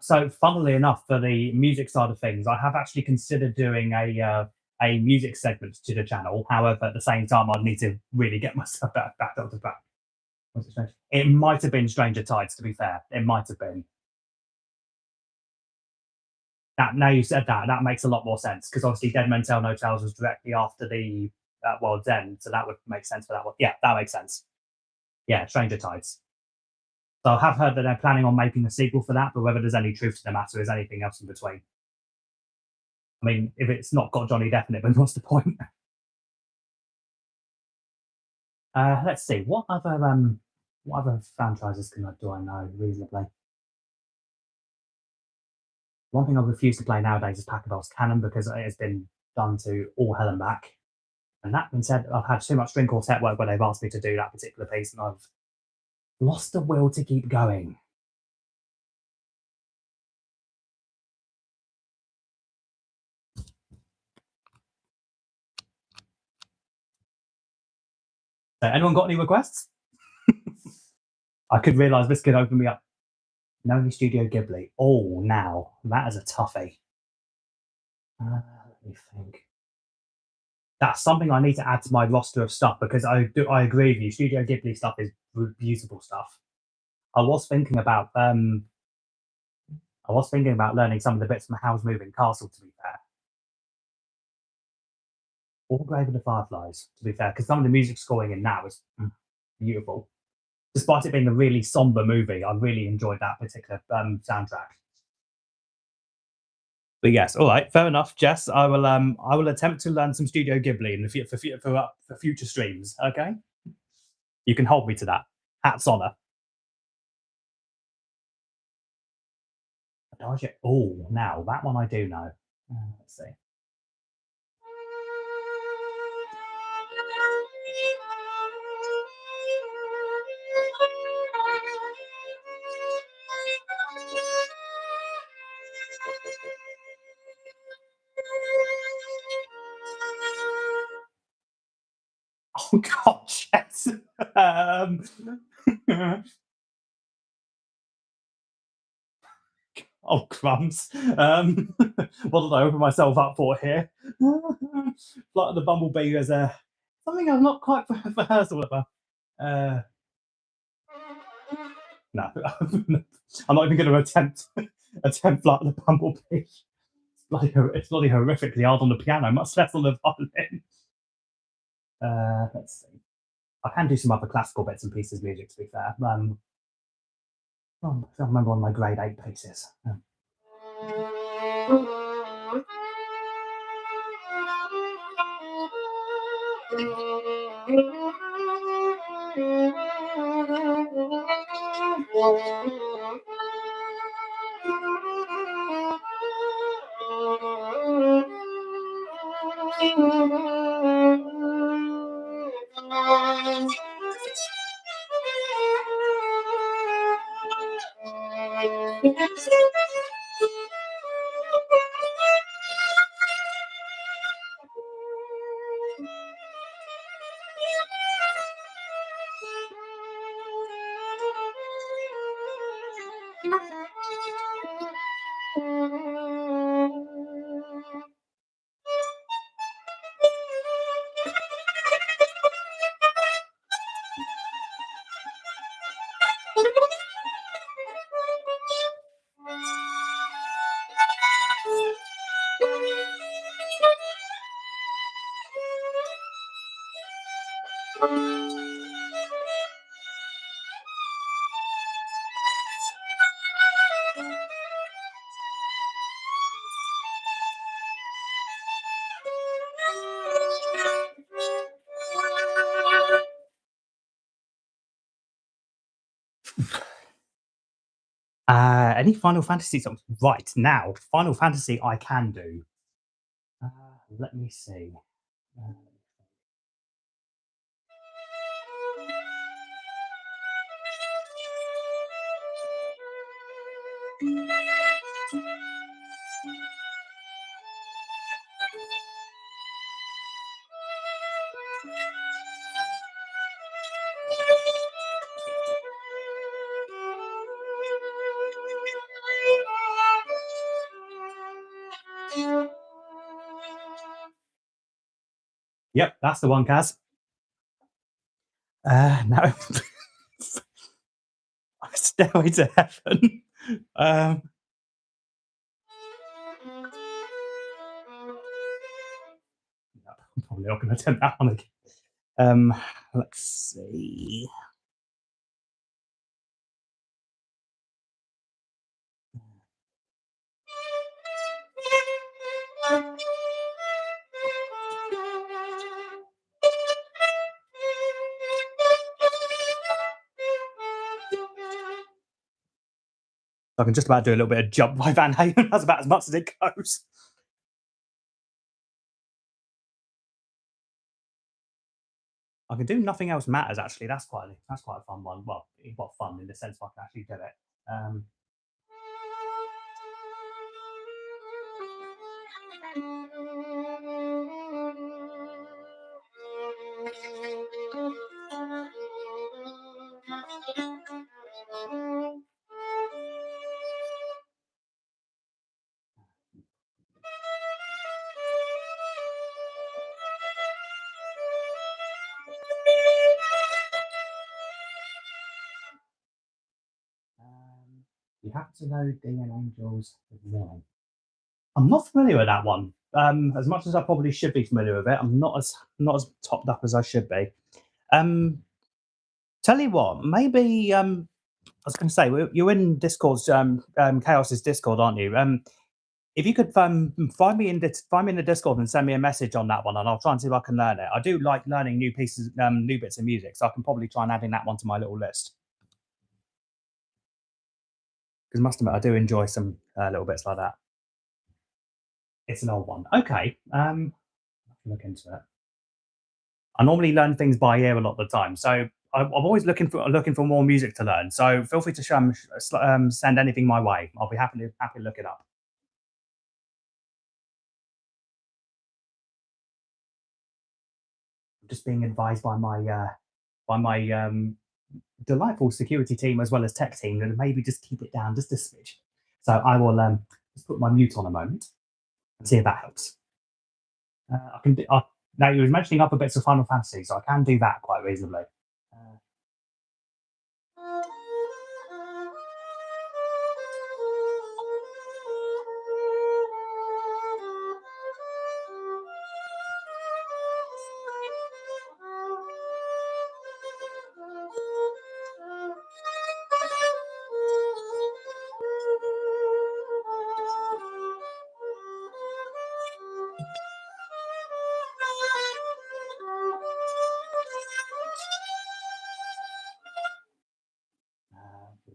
So funnily enough, for the music side of things, I have actually considered doing a music segment to the channel. However, at the same time, I'd need to really get myself back up to back. It might have been Stranger Tides, to be fair. It might have been. Now you said that, that makes a lot more sense because obviously Dead Men Tell No Tales was directly after the World's End, so that would make sense for that one. Yeah, that makes sense. Yeah, Stranger Tides. So I have heard that they're planning on making a sequel for that, but whether there's any truth to the matter is anything else in between. I mean, if it's not got Johnny Depp in it, then what's the point? Let's see. What other franchises do I know reasonably? One thing I refuse to play nowadays is Pachelbel's Canon because it has been done to all hell and back. And that being said, I've had too much string quartet work where they've asked me to do that particular piece, and I've lost the will to keep going. Anyone got any requests? I could realise this could open me up. No Studio Ghibli. Oh, now that is a toughie. Let me think. That's something I need to add to my roster of stuff because I agree with you. Studio Ghibli stuff is beautiful stuff. I was thinking about learning some of the bits from Howl's Moving Castle. To be fair, or Grave of the Fireflies. To be fair, because some of the music scoring in now is beautiful. Despite it being a really somber movie, I really enjoyed that particular soundtrack. But yes, all right, fair enough, Jess. I will attempt to learn some Studio Ghibli in the for future streams. Okay, you can hold me to that. Hats honor. Oh, now that one I do know. Let's see. Oh gosh, yes. Oh crumbs. What did I open myself up for here? Flight of the Bumblebee is something I'm not quite rehearsed about. No, I'm not even going to attempt Flight of the Bumblebee. It's bloody horrifically hard on the piano, much less on the violin. Let's see. I can do some other classical bits and pieces music, to be fair. I remember one of my grade 8 pieces. Any Final Fantasy songs? Right now, Final Fantasy I can do. Let me see. Yep, that's the one, Kaz. No. Stairway to Heaven. I'm probably not going to attempt that one again. Let's see. I can just about do a little bit of Jump by Van Halen. That's about as much as it goes. I can do Nothing Else Matters, actually. That's quite a fun one. Well, fun in the sense I can actually do it. have to know Demon Angels of Violin. I'm not familiar with that one. As much as I probably should be familiar with it, I'm not as topped up as I should be. Um, tell you what, maybe I was going to say you're in Discord's Chaos's Discord, aren't you? If you could find me in the Discord and send me a message on that one, and I'll try and see if I can learn it. I do like learning new pieces, new bits of music, so I can probably try and add in that one to my little list. Because must admit, I do enjoy some little bits like that. It's an old one. Okay, I can look into it. I normally learn things by ear a lot of the time, so I'm always looking for more music to learn. So feel free to send anything my way. I'll be happy to look it up. I'm just being advised by my delightful security team as well as tech team to maybe just keep it down just a smidge. So I will just put my mute on a moment and see if that helps. I can do, now you were mentioning upper bits of Final Fantasy, so I can do that quite reasonably. Uh,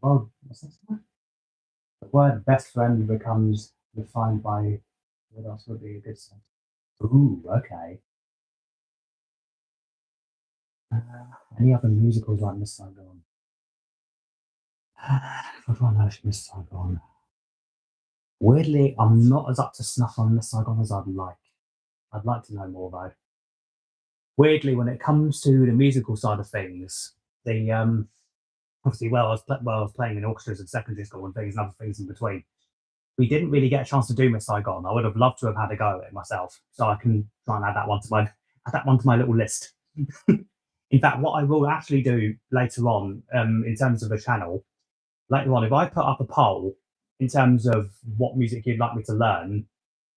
well, what's this one? The word best friend becomes defined by what else would be a good sense? Ooh, okay. Uh, any other musicals like Miss Saigon? What do I know Miss Saigon? Weirdly, I'm not as up to snuff on Miss Saigon as I'd like. I'd like to know more though. Weirdly, when it comes to the musical side of things, the obviously, I was playing in orchestras in secondary school and things and other things in between. We didn't really get a chance to do Miss Saigon. I would have loved to have had a go at it myself, so I can try and add that one to my little list. In fact, what I will actually do later on, in terms of the channel, later on, if I put up a poll in terms of what music you'd like me to learn,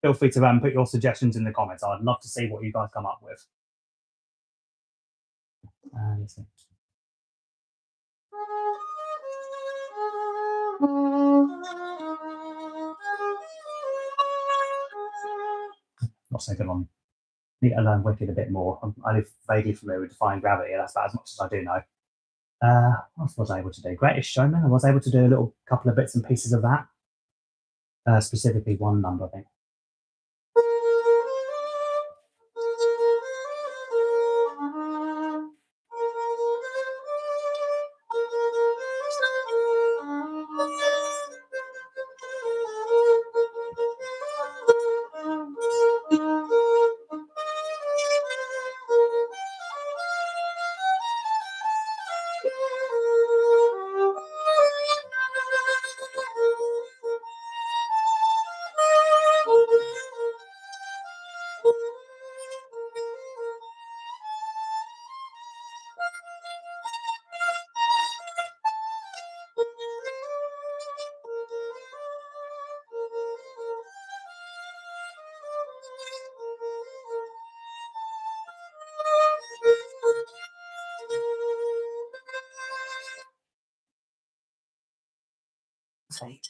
feel free to put your suggestions in the comments. I'd love to see what you guys come up with. Let's see. Not so good on. Need to learn Wicked a bit more. I'm only vaguely familiar with Defying Gravity. That's about as much as I do know. What else was I able to do? Greatest Showman. I was able to do a little couple of bits and pieces of that. Specifically, one number, I think. Fate.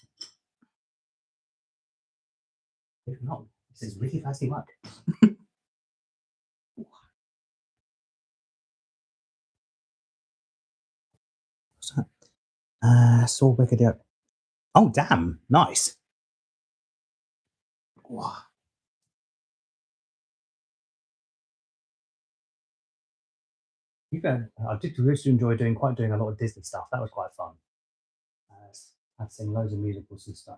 If not, this is really fancy work. What's that? Saw Wicked. Oh, damn! Nice. Wow. I did really enjoy doing a lot of Disney stuff. That was quite fun. I'd sing loads of musicals and stuff.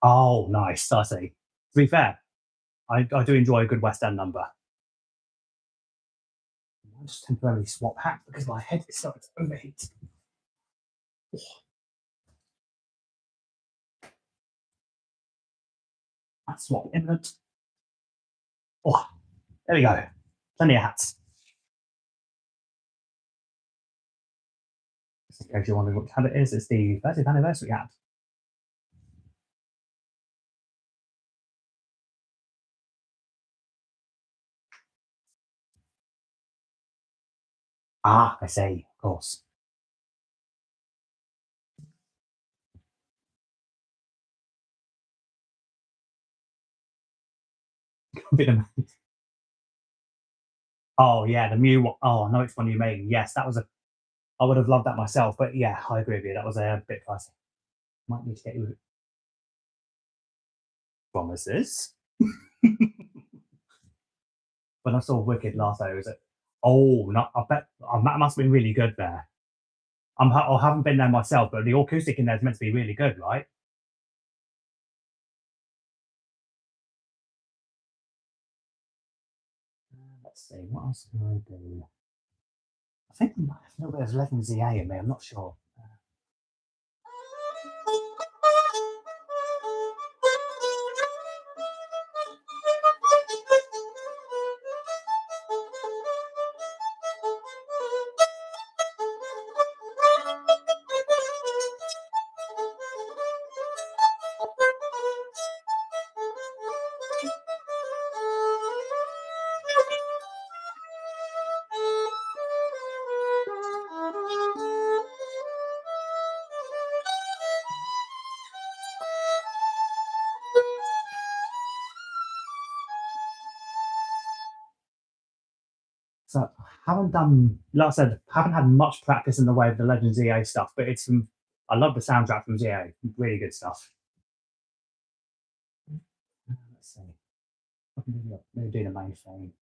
Oh, nice. I see. To be fair, I do enjoy a good West End number. I'll just temporarily swap hats because my head is starting to overheat. That's swap imminent. Oh, there we go. Plenty of hats. Just in case you're wondering which hat it is, it's the 30th anniversary hat. Ah, I see, of course. Bit of- oh yeah, the Mew one. Oh, I know which one you mean. Yes, that was a. I would have loved that myself, but yeah, I agree with you. That was a bit pricey. Might need to get you promises. When I saw Wicked last night, it was like, oh, no, I bet that must have been really good there. I haven't been there myself, but the acoustic in there is meant to be really good, right? Let's see, what else can I do? I think there might have a little bit of Legends EA in me, I'm not sure. So haven't done, like I said, haven't had much practice in the way of the Legends EA stuff, but it's some. I love the soundtrack from EA, really good stuff. Let's see, maybe do the main thing.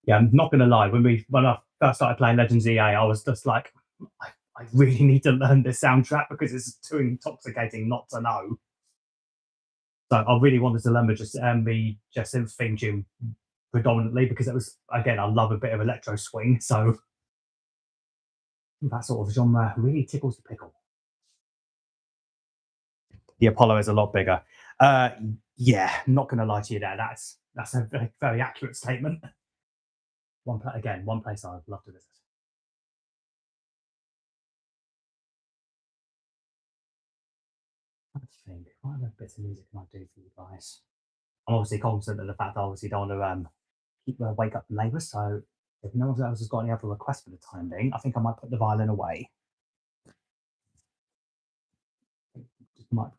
Yeah, I'm not gonna lie. When I first started playing Legends EA, I was just like, I really need to learn this soundtrack because it's too intoxicating not to know. So I really wanted to learn the just theme tune predominantly because it was, again, I love a bit of electro swing, so that sort of genre really tickles the pickle. The Apollo is a lot bigger. Uh, yeah, not gonna lie to you there. That's a very, very accurate statement. One place I'd love to visit. I think what other bits of music can I do for you guys? I'm obviously cognizant of the fact that I obviously don't want to wake up the neighbours. So if no one else has got any other requests for the time being, I think I might put the violin away.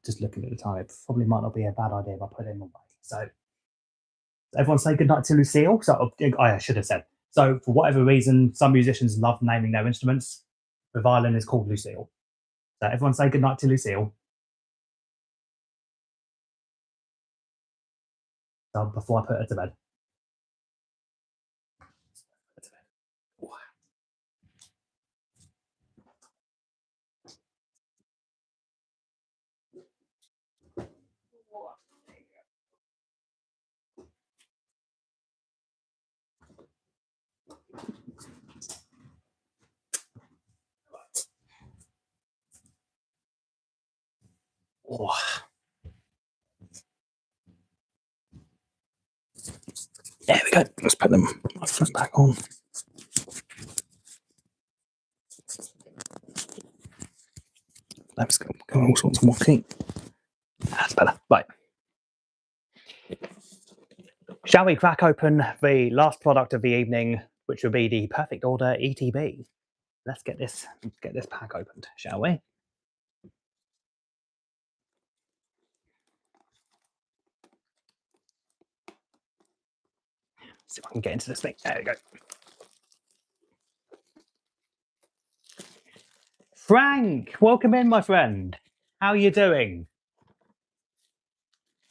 Just looking at the time, it probably might not be a bad idea if I put him away. So everyone say goodnight to Lucille. So I should have said. So for whatever reason, some musicians love naming their instruments. The violin is called Lucille. So everyone say goodnight to Lucille. So before I put her to bed. Oh, there we go. Let's put them back on. Let's go all sorts of wonky. That's better. Right. Shall we crack open the last product of the evening, which would be the Perfect Order ETB? Let's get this pack opened, shall we? See if I can get into this thing. There we go. Frank, welcome in, my friend. How are you doing?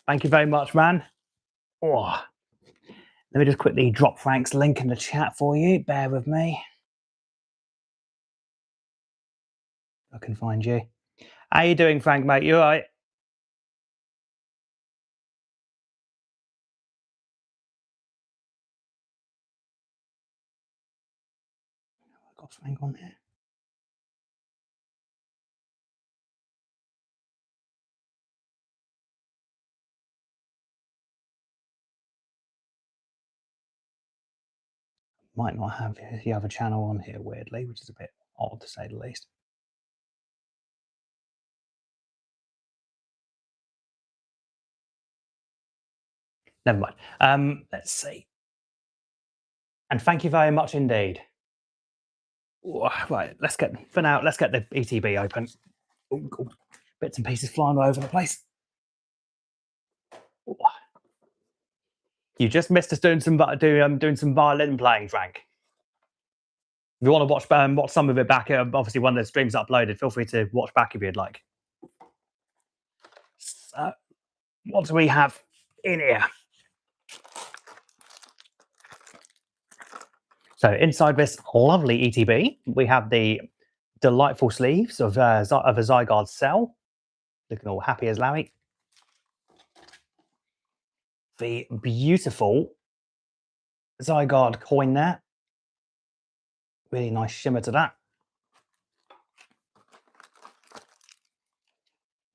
Thank you very much, man. Oh, let me just quickly drop Frank's link in the chat for you. Bear with me. I can find you. How you doing, Frank, mate? You all right? I've got Frank on here. Might not have the other channel on here, weirdly, which is a bit odd to say the least. Never mind. Let's see. And thank you very much indeed. Ooh, right, let's get the ETB open. Ooh, bits and pieces flying all over the place. Ooh. You just missed us doing some violin playing, Frank. If you want to watch some of it back, obviously one of the streams uploaded, feel free to watch back if you'd like. So, what do we have in here? So inside this lovely ETB, we have the delightful sleeves of a Zygarde cell, looking all happy as Larry. The beautiful Zygarde coin there. Really nice shimmer to that.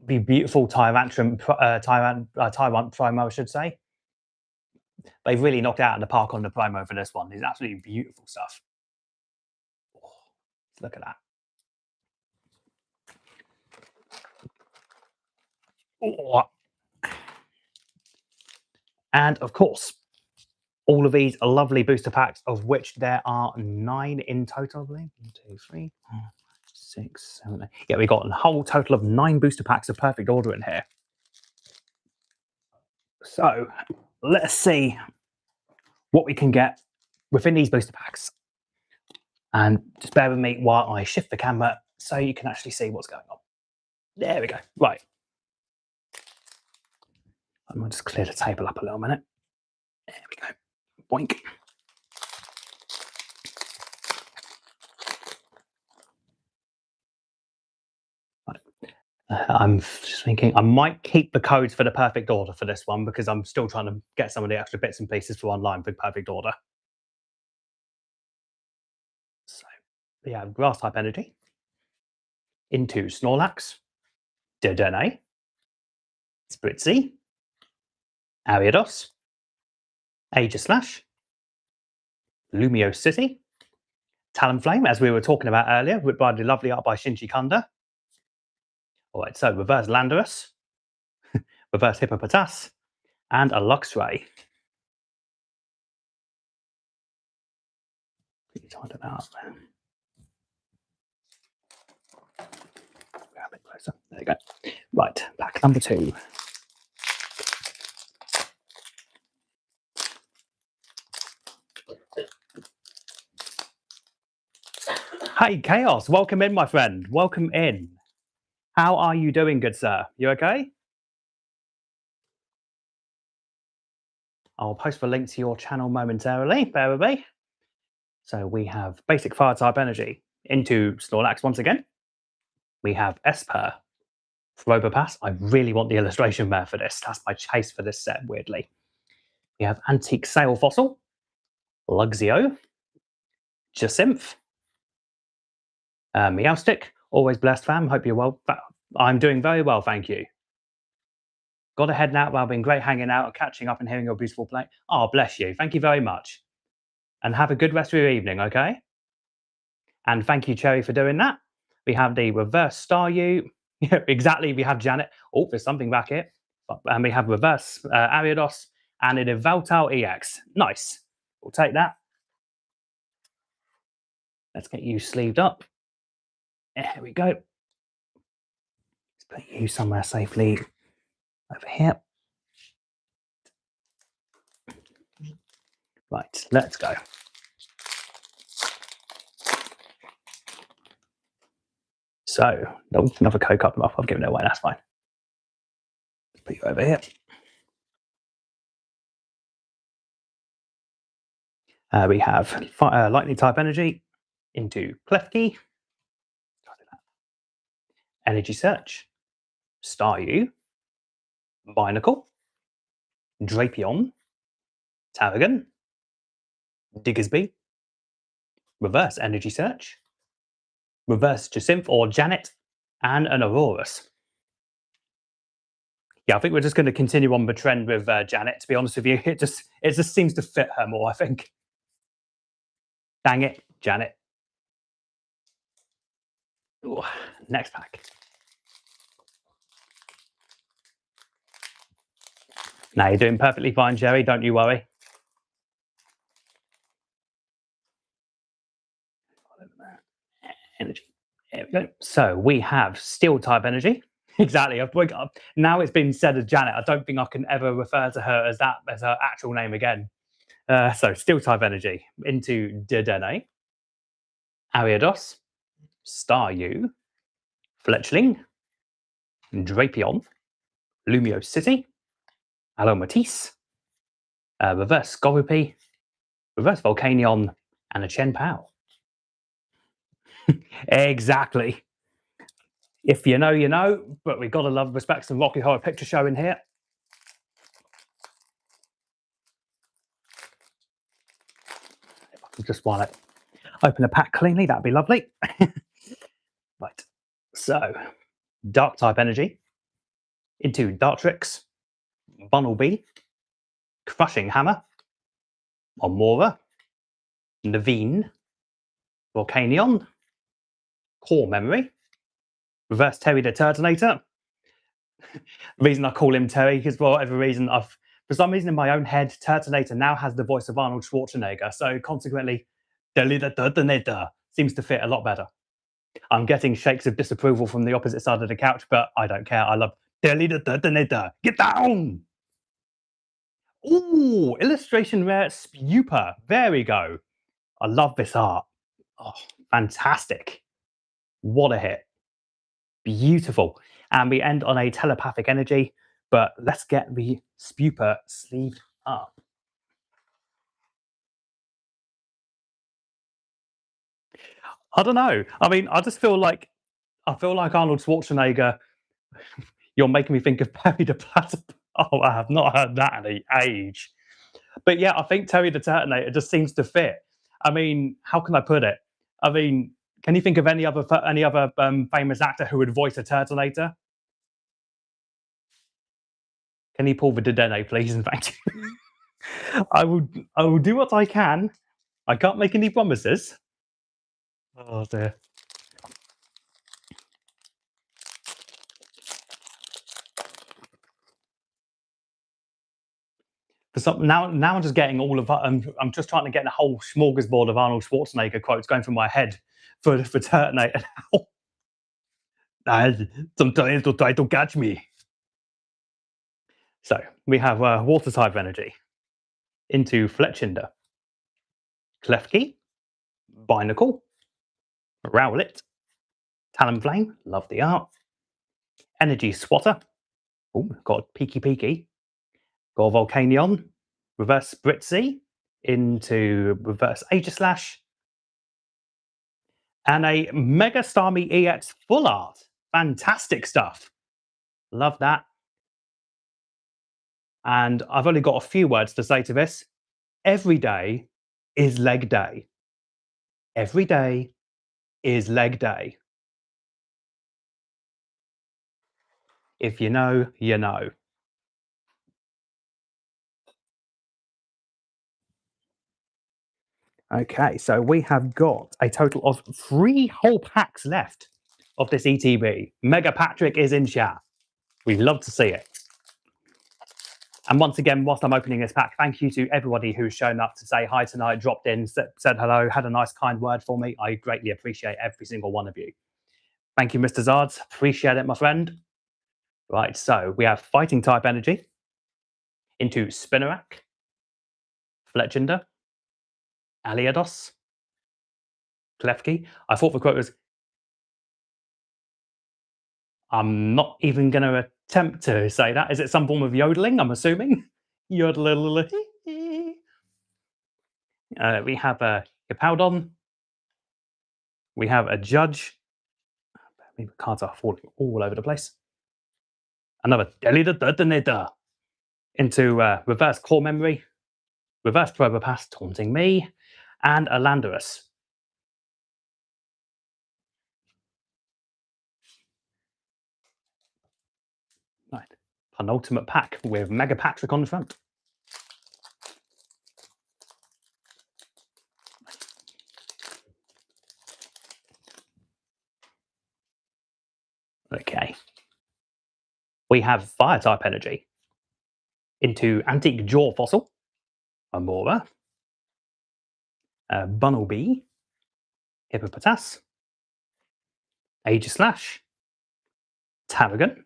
The beautiful Tyrant promo, I should say. They've really knocked out in the park on the promo for this one. It's absolutely beautiful stuff. Oh, look at that. Oh. And of course, all of these are lovely booster packs, of which there are 9 in total, I believe. 1, 2, 3, 4, 5, 6, 7, 8. Yeah, we got a whole total of 9 booster packs of Perfect Order in here. So let's see what we can get within these booster packs. And just bear with me while I shift the camera so you can actually see what's going on. There we go. Right. I'm going to just clear the table up a little minute. There we go. Boink. I'm just thinking I might keep the codes for the Perfect Order for this one because I'm still trying to get some of the extra bits and pieces for online for Perfect Order. So we have Grass type Energy into Snorlax, Dedenne, Spritzy, Ariados, Aegislash, Lumio City, Talonflame, as we were talking about earlier, by the lovely art by Shinji Kanda. All right, so reverse Landorus, reverse Hippopotas, and a Luxray. Tighten that up there. Grab it closer. There you go. Right, pack number 2. Hey, Chaos, welcome in, my friend. Welcome in. How are you doing, good sir? You okay? I'll post the link to your channel momentarily. Bear with me. So we have basic fire type energy into Snorlax once again. We have Esper, Robopass. I really want the illustration there for this. That's my chase for this set, weirdly. We have Antique Sail Fossil, Luxio, Jacinth, Meowstick, always blessed fam. Hope you're well. I'm doing very well, thank you. Got to head now. Well, been great hanging out and catching up and hearing your beautiful play. Oh, bless you. Thank you very much. And have a good rest of your evening, okay? And thank you, Cherry, for doing that. We have the reverse Staryu. Exactly, we have Janet. Oh, there's something back here. And we have reverse Ariados and an Evaltal EX. Nice. We'll take that. Let's get you sleeved up. There we go. Let's put you somewhere safely over here. Right, let's go. So, another Coke up. I've given it away, that's fine. Let's put you over here. We have lightning type energy into Klefki, Energy Search, Staryu, Binacle, Drapion, Tarragon, Diggersby, reverse Energy Search, reverse Jacinth or Janet, and an Aurorus. Yeah, I think we're just going to continue on the trend with Janet, to be honest with you. It just seems to fit her more, I think. Dang it, Janet. Ooh, next pack. Now you're doing perfectly fine, Jerry. Don't you worry. Energy. There we go. So we have steel type energy. Exactly. Now it's been said as Janet. I don't think I can ever refer to her as that as her actual name again. So steel type energy into Dedenne, Ariados, Staryu, Fletchling, Drapion, Lumio City, Alomatisse, Reverse Skorupi, Reverse Volcanion, and a Chen Pao. Exactly. If you know, you know, but we've got to love respect some Rocky Horror Picture Show in here. If I can just want to open the pack cleanly, that'd be lovely. Right. So, Dark type energy into Dartrix, Bunnelby, Crushing Hammer, Omora, Naveen, Volcanion, Core Memory, Reverse Terry the Turtonator. The reason I call him Terry is for whatever reason, for some reason in my own head, Turtonator now has the voice of Arnold Schwarzenegger, so consequently, Terry the Turtonator seems to fit a lot better. I'm getting shakes of disapproval from the opposite side of the couch, but I don't care. I love Terry the Turtonator. Get down! Ooh, illustration rare Spuper. There we go. I love this art. Oh, fantastic. What a hit. Beautiful. And we end on a telepathic energy, but let's get the Spuper sleeved up. I don't know. I mean, I feel like Arnold Schwarzenegger. You're making me think of Perry the Platypus. Oh, I have not heard that in an age. But yeah, I think Terry the Turtonator just seems to fit. I mean, how can I put it? I mean, can you think of any other famous actor who would voice a Turtonator? Can you pull the Dedenne, please, and thank you? I will do what I can. I can't make any promises. Oh dear. For some, now I'm just getting all of. I'm just trying to get a whole smorgasbord of Arnold Schwarzenegger quotes going through my head for Turtonator. Sometimes they'll try to catch me. So we have water type energy into Fletchinder, Klefki, Binacle, Rowlet, Talonflame, love the art, Energy Swatter, oh, got Peaky Peaky, got Volcanion, Reverse Spritzy into Reverse Aegislash, and a Mega Starmie EX full art. Fantastic stuff. Love that. And I've only got a few words to say to this. Every day is leg day. Every day is leg day. If you know, you know. Okay, so we have got a total of 3 whole packs left of this ETB. Mega Patrick is in chat. We love to see it. And once again, whilst I'm opening this pack, thank you to everybody who's shown up to say hi tonight, dropped in, said hello, had a nice kind word for me. I greatly appreciate every single one of you. Thank you, Mr. Zards. Appreciate it, my friend. Right, so we have Fighting type energy into Spinarak, Fletchinder, Aliados, Klefki. I thought the quote was, I'm not even going to attempt to say that. Is it some form of yodeling, I'm assuming? Yodel. We have a Hippowdon. We have a Judge. The cards are falling all over the place. Another Deli the Detonator into Reverse Core Memory, Reverse Probopass Taunting Me, and a Landorus. Right. Penultimate pack with Mega Patrick on the front. Okay. We have fire type energy into antique jaw fossil, Amora, Bunnelby, Hippopotas, Aegislash, Tarragon,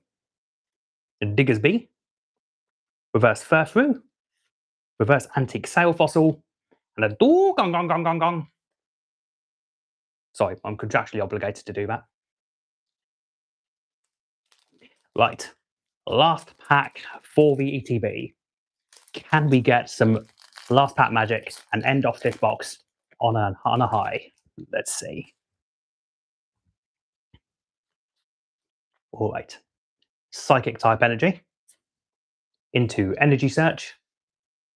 Diggersby, reverse Furfrou, reverse antique sail fossil, and a door gong gong gong gong gong. Sorry, I'm contractually obligated to do that. Right, last pack for the ETB. Can we get some last pack magic and end off this box on a high? Let's see. All right. Psychic type energy into energy search,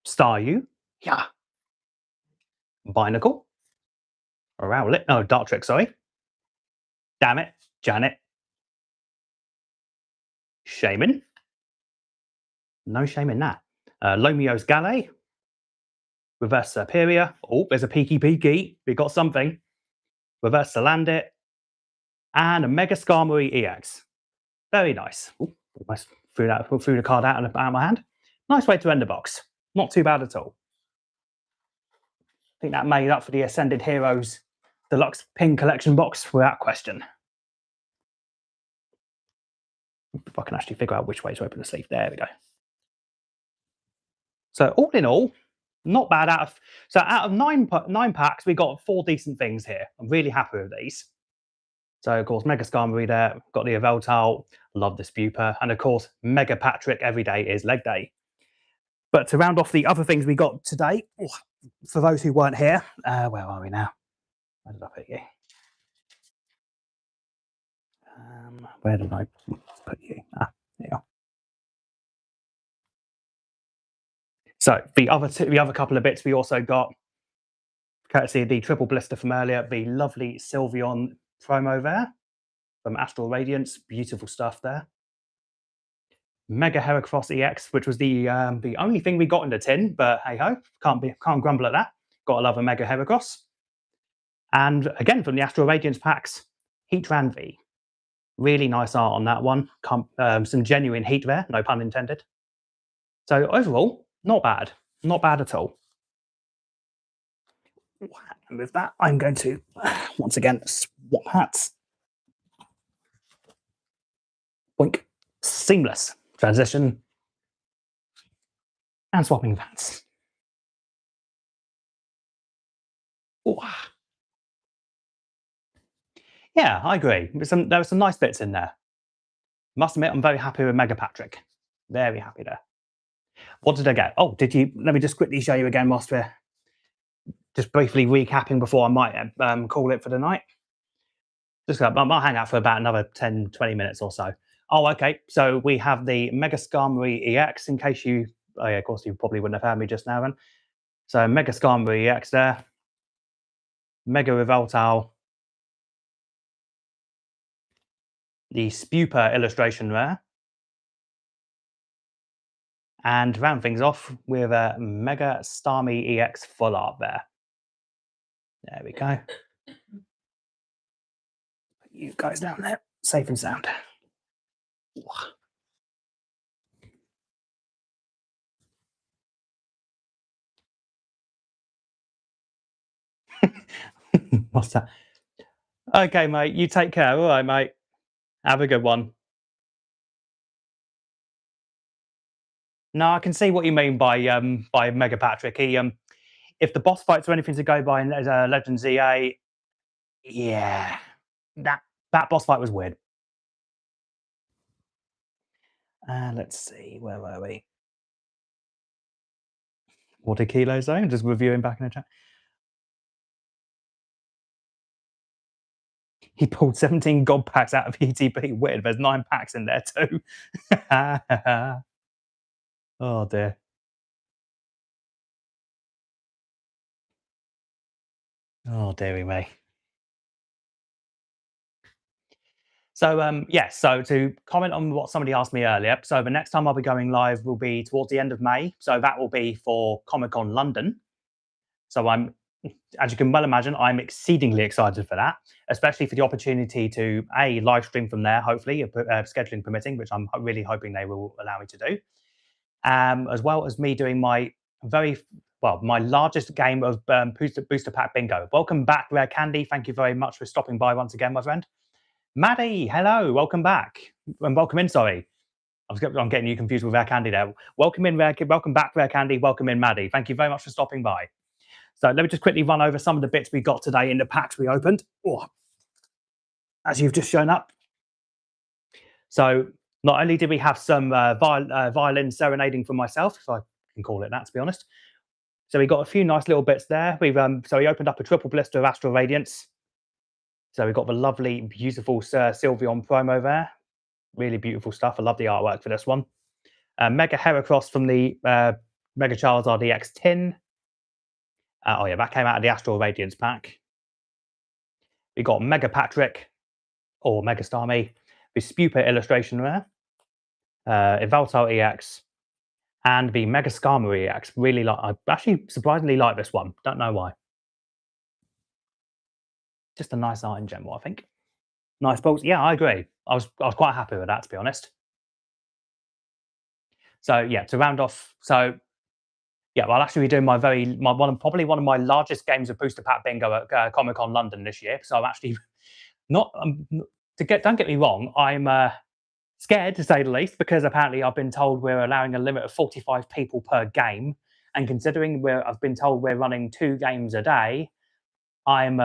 Staryu, yeah, Binacle, Rowlet, no, Dark Trick, sorry. Damn it, Janet, Shaman, no shame in that. Lomio's Galley, reverse Superior, oh, there's a Peaky, we got something. Reverse Salandit, and a Mega Skarmory EX. Very nice. Ooh, almost threw the card out of my hand. Nice way to end the box. Not too bad at all. I think that made up for the Ascended Heroes Deluxe Pin Collection box without question. If I can actually figure out which way to open the sleeve. There we go. So all in all, not bad. Out of nine packs, we got 4 decent things here. I'm really happy with these. So of course, Mega Skarmory there, got the Yveltal, love the Spuper, and of course, Mega Patrick every day is leg day. But to round off the other things we got today, for those who weren't here, where are we now? Where did I put you? Where did I put you? Ah, there you are. So the other couple of bits we also got, courtesy of the triple blister from earlier, the lovely Sylveon promo there from Astral Radiance, beautiful stuff there. Mega Heracross EX, which was the only thing we got in the tin, but hey ho, can't grumble at that. Gotta love a Mega Heracross. And again from the Astral Radiance packs, Heatran V. Really nice art on that one. Some genuine heat there, no pun intended. So overall, not bad at all. And with that, I'm going to once again swap hats. Boink, seamless transition. And swapping hats. Ooh. Yeah, I agree. There were some nice bits in there. Must admit, I'm very happy with Mega Patrick. Very happy there. What did I get? Oh, let me just quickly show you again whilst we're just briefly recapping before I might call it for the night. I might hang out for about another 10, 20 minutes or so. Oh, okay. So we have the Mega Skarmory EX, in case you, oh yeah, of course you probably wouldn't have heard me just now then. So Mega Skarmory EX there. Mega Yveltal. The Spuper illustration there. And round things off with a Mega Starmie EX full art there. There we go. Put you guys down there, safe and sound. What's that? Okay, mate, you take care. All right, mate. Have a good one. No, I can see what you mean by Mega Patrick. He if the boss fights are anything to go by in Legend ZA, yeah, that boss fight was weird. Let's see, where were we? Water Kilo Zone, just reviewing back in the chat. He pulled 17 God packs out of ETB. Weird, there's 9 packs in there too. Oh dear. Oh dearie me. So yes, so to comment on what somebody asked me earlier, so the next time I'll be going live will be towards the end of May. So that will be for Comic-Con London. So I'm as you can well imagine, I'm exceedingly excited for that, especially for the opportunity to live stream from there, hopefully, scheduling permitting, which I'm really hoping they will allow me to do, as well as me doing my my largest game of booster pack bingo. Welcome back, Rare Candy. Thank you very much for stopping by once again, my friend. Maddie, hello, welcome back, and welcome in. Sorry, I'm getting you confused with Rare Candy there. Welcome in, welcome back, Rare Candy. Welcome in, Maddie. Thank you very much for stopping by. So let me just quickly run over some of the bits we got today in the packs we opened, as you've just shown up. So not only did we have some violin serenading for myself, if I can call it that, to be honest. So we got a few nice little bits there. So we opened up a triple blister of Astral Radiance. So we got the lovely, beautiful Sylveon promo there. Really beautiful stuff. I love the artwork for this one. Mega Heracross from the Mega Charizard EX tin. Oh yeah, that came out of the Astral Radiance pack. We got Mega Patrick, or Mega Starmie, with Spupa illustration there. Evaltal EX, and the Mega Skarmory EX. I actually surprisingly like this one. Don't know why. Just a nice art in general, I think. Nice balls. Yeah, I agree. I was quite happy with that, to be honest. So yeah, to round off, yeah, I'll actually be doing probably one of my largest games of booster pack bingo at Comic-Con London this year. So I'm actually don't get me wrong, I'm scared to say the least, because apparently I've been told we're allowing a limit of 45 people per game, and considering I've been told we're running 2 games a day, I'm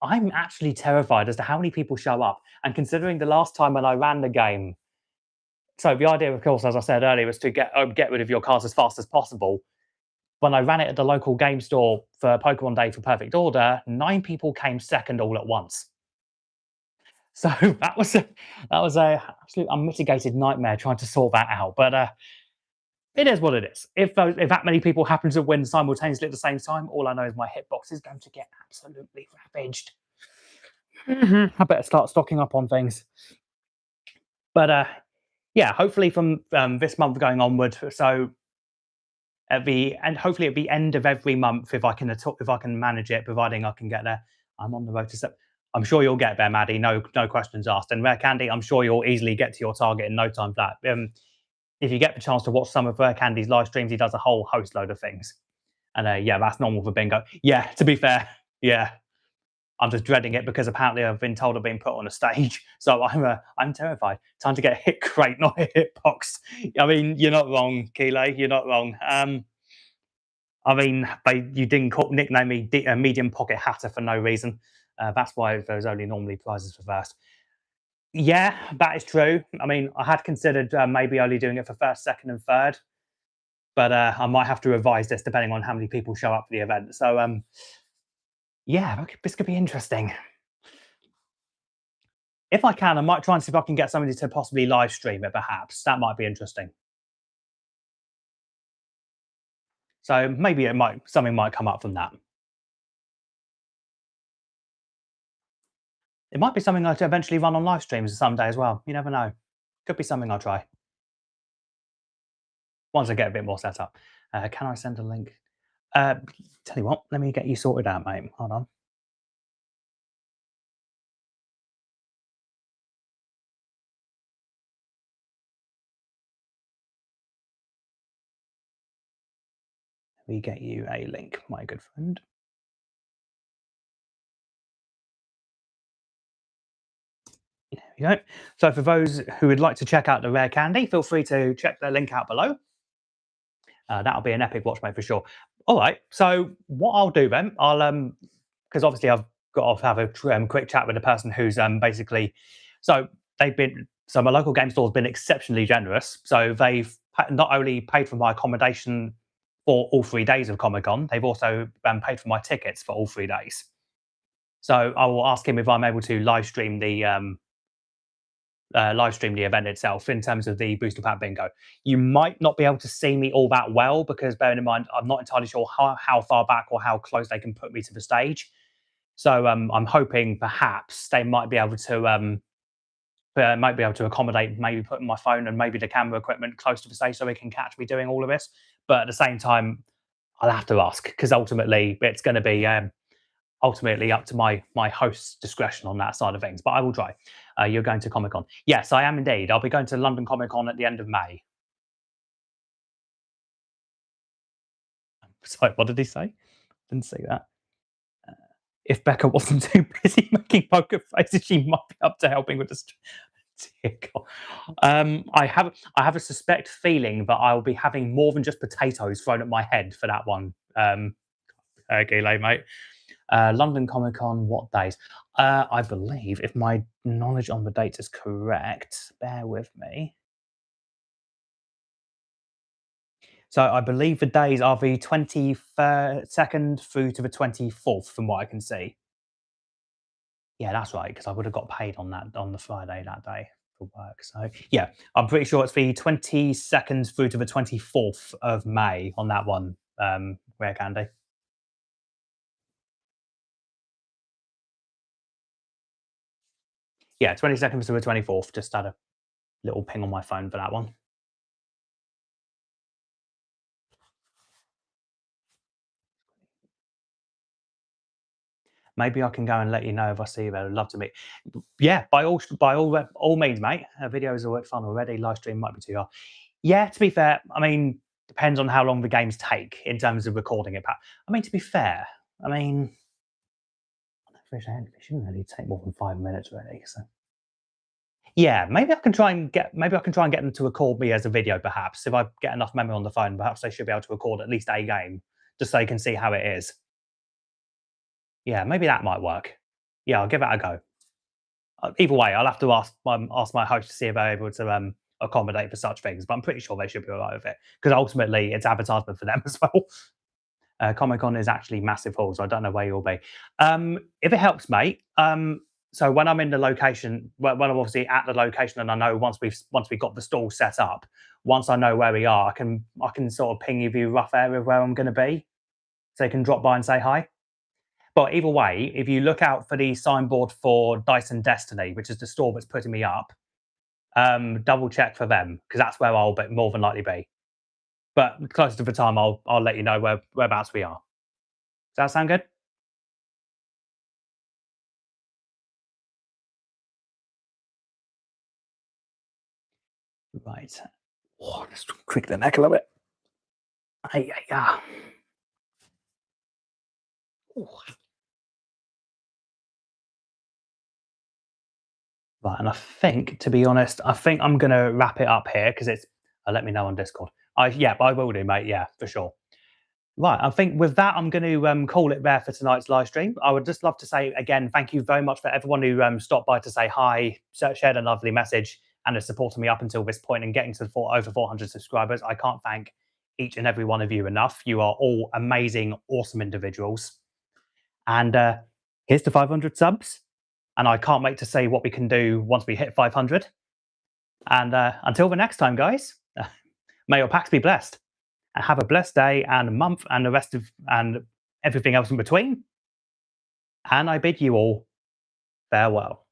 actually terrified as to how many people show up. And considering the last time when I ran the game, so the idea, of course, as I said earlier, was to get rid of your cards as fast as possible. When I ran it at the local game store for Pokemon Day for Perfect Order, 9 people came second all at once. So that was a absolute unmitigated nightmare trying to sort that out. But it is what it is. If that many people happen to win simultaneously at the same time, all I know is my hitbox is going to get absolutely ravaged. I better start stocking up on things. But yeah, hopefully from this month going onward, so hopefully at the end of every month, if I can manage it, providing I can get there, I'm on the road to. I'm sure you'll get there, Maddie. No questions asked. And Rare Candy, I'm sure you'll easily get to your target in no time flat. If you get the chance to watch some of Rare Candy's live streams, he does a whole host load of things. And yeah, that's normal for bingo. Yeah, to be fair, yeah. I'm just dreading it because apparently I've been told I've been put on a stage. So I'm terrified. Time to get a hit crate, not a hitbox. I mean, you're not wrong, Keeley. You're not wrong. I mean, you didn't nickname me a medium pocket hatter for no reason. That's why there's only normally prizes for first. Yeah, that is true. I mean, I had considered maybe only doing it for first, second, and third, but I might have to revise this depending on how many people show up for the event. So, yeah, this could be interesting. If I can, I might try and see if I can get somebody to possibly live stream it, perhaps. That might be interesting. So maybe something might come up from that. It might be something I'll eventually run on live streams someday as well. You never know. Could be something I'll try. Once I get a bit more set up. Can I send a link? Tell you what, let me get you sorted out, mate. Hold on. Let me get you a link, my good friend. There we go. So for those who would like to check out the Rare Candy, feel free to check the link out below. That'll be an epic watch, mate, for sure. All right. So what I'll do then, I'll because obviously I've got to have a quick chat with the person who's basically. So my local game store has been exceptionally generous. So they've not only paid for my accommodation for all 3 days of Comic Con, they've also paid for my tickets for all 3 days. So I will ask him if I'm able to live stream the event itself in terms of the booster pack bingo. You might not be able to see me all that well because bearing in mind I'm not entirely sure how far back or how close they can put me to the stage. So I'm hoping perhaps they might be able to accommodate maybe putting my phone and maybe the camera equipment close to the stage so they can catch me doing all of this. But at the same time, I'll have to ask because ultimately it's going to be ultimately up to my host's discretion on that side of things. But I will try. You're going to Comic Con? Yes, I am indeed. I'll be going to London Comic Con at the end of May. Sorry, what did he say? Didn't see that. If Becca wasn't too busy making poker faces, she might be up to helping with the. Dear God. I have a suspect feeling that I will be having more than just potatoes thrown at my head for that one. Gile, mate. London Comic Con, what days? I believe, if my knowledge on the dates is correct, bear with me. So I believe the days are the 22nd through to the 24th, from what I can see. Yeah, that's right, because I would have got paid on that on the Friday that day for work. So yeah, I'm pretty sure it's the 22nd through to the 24th of May on that one. Rare Candy. Yeah, 22nd to the 24th. Just had a little ping on my phone for that one. Maybe I can go and let you know if I see you there. I'd love to meet. Yeah, by all means, mate. Videos are fun already. Live stream might be too hard. Yeah, to be fair, I mean, depends on how long the games take in terms of recording it. I mean, to be fair, I mean, it shouldn't really take more than 5 minutes, really. So. Yeah, maybe I can try and get them to record me as a video, perhaps. If I get enough memory on the phone, perhaps they should be able to record at least a game, just so you can see how it is. Yeah, maybe that might work. Yeah, I'll give it a go. Either way, I'll have to ask my host to see if they're able to accommodate for such things. But I'm pretty sure they should be all right with it because ultimately it's advertisement for them as well. Comic Con is actually massive hall, so I don't know where you'll be. If it helps, mate. So when I'm in the location, when I'm obviously at the location, and I know once we've got the stall set up, once I know where we are, I can sort of ping you the rough area of where I'm going to be, so you can drop by and say hi. But either way, if you look out for the signboard for Dyson Destiny, which is the store that's putting me up, double check for them because that's where I'll more than likely be. But closer to the time, I'll let you know whereabouts we are. Does that sound good? Right. Oh, let's creak the neck a little bit. Ay, ay, ah. Ooh. Right, and I think, to be honest, I think I'm gonna wrap it up here because it's. Let me know on Discord. I will do, mate. Yeah, for sure. Right, I think with that, I'm going to call it there for tonight's live stream. I would just love to say again, thank you very much for everyone who stopped by to say hi, shared a lovely message, and has supported me up until this point and getting to over 400 subscribers. I can't thank each and every one of you enough. You are all amazing, awesome individuals. And here's to 500 subs. And I can't wait to see what we can do once we hit 500. And until the next time, guys, may your packs be blessed. And have a blessed day and month and the rest of and everything else in between. And I bid you all farewell.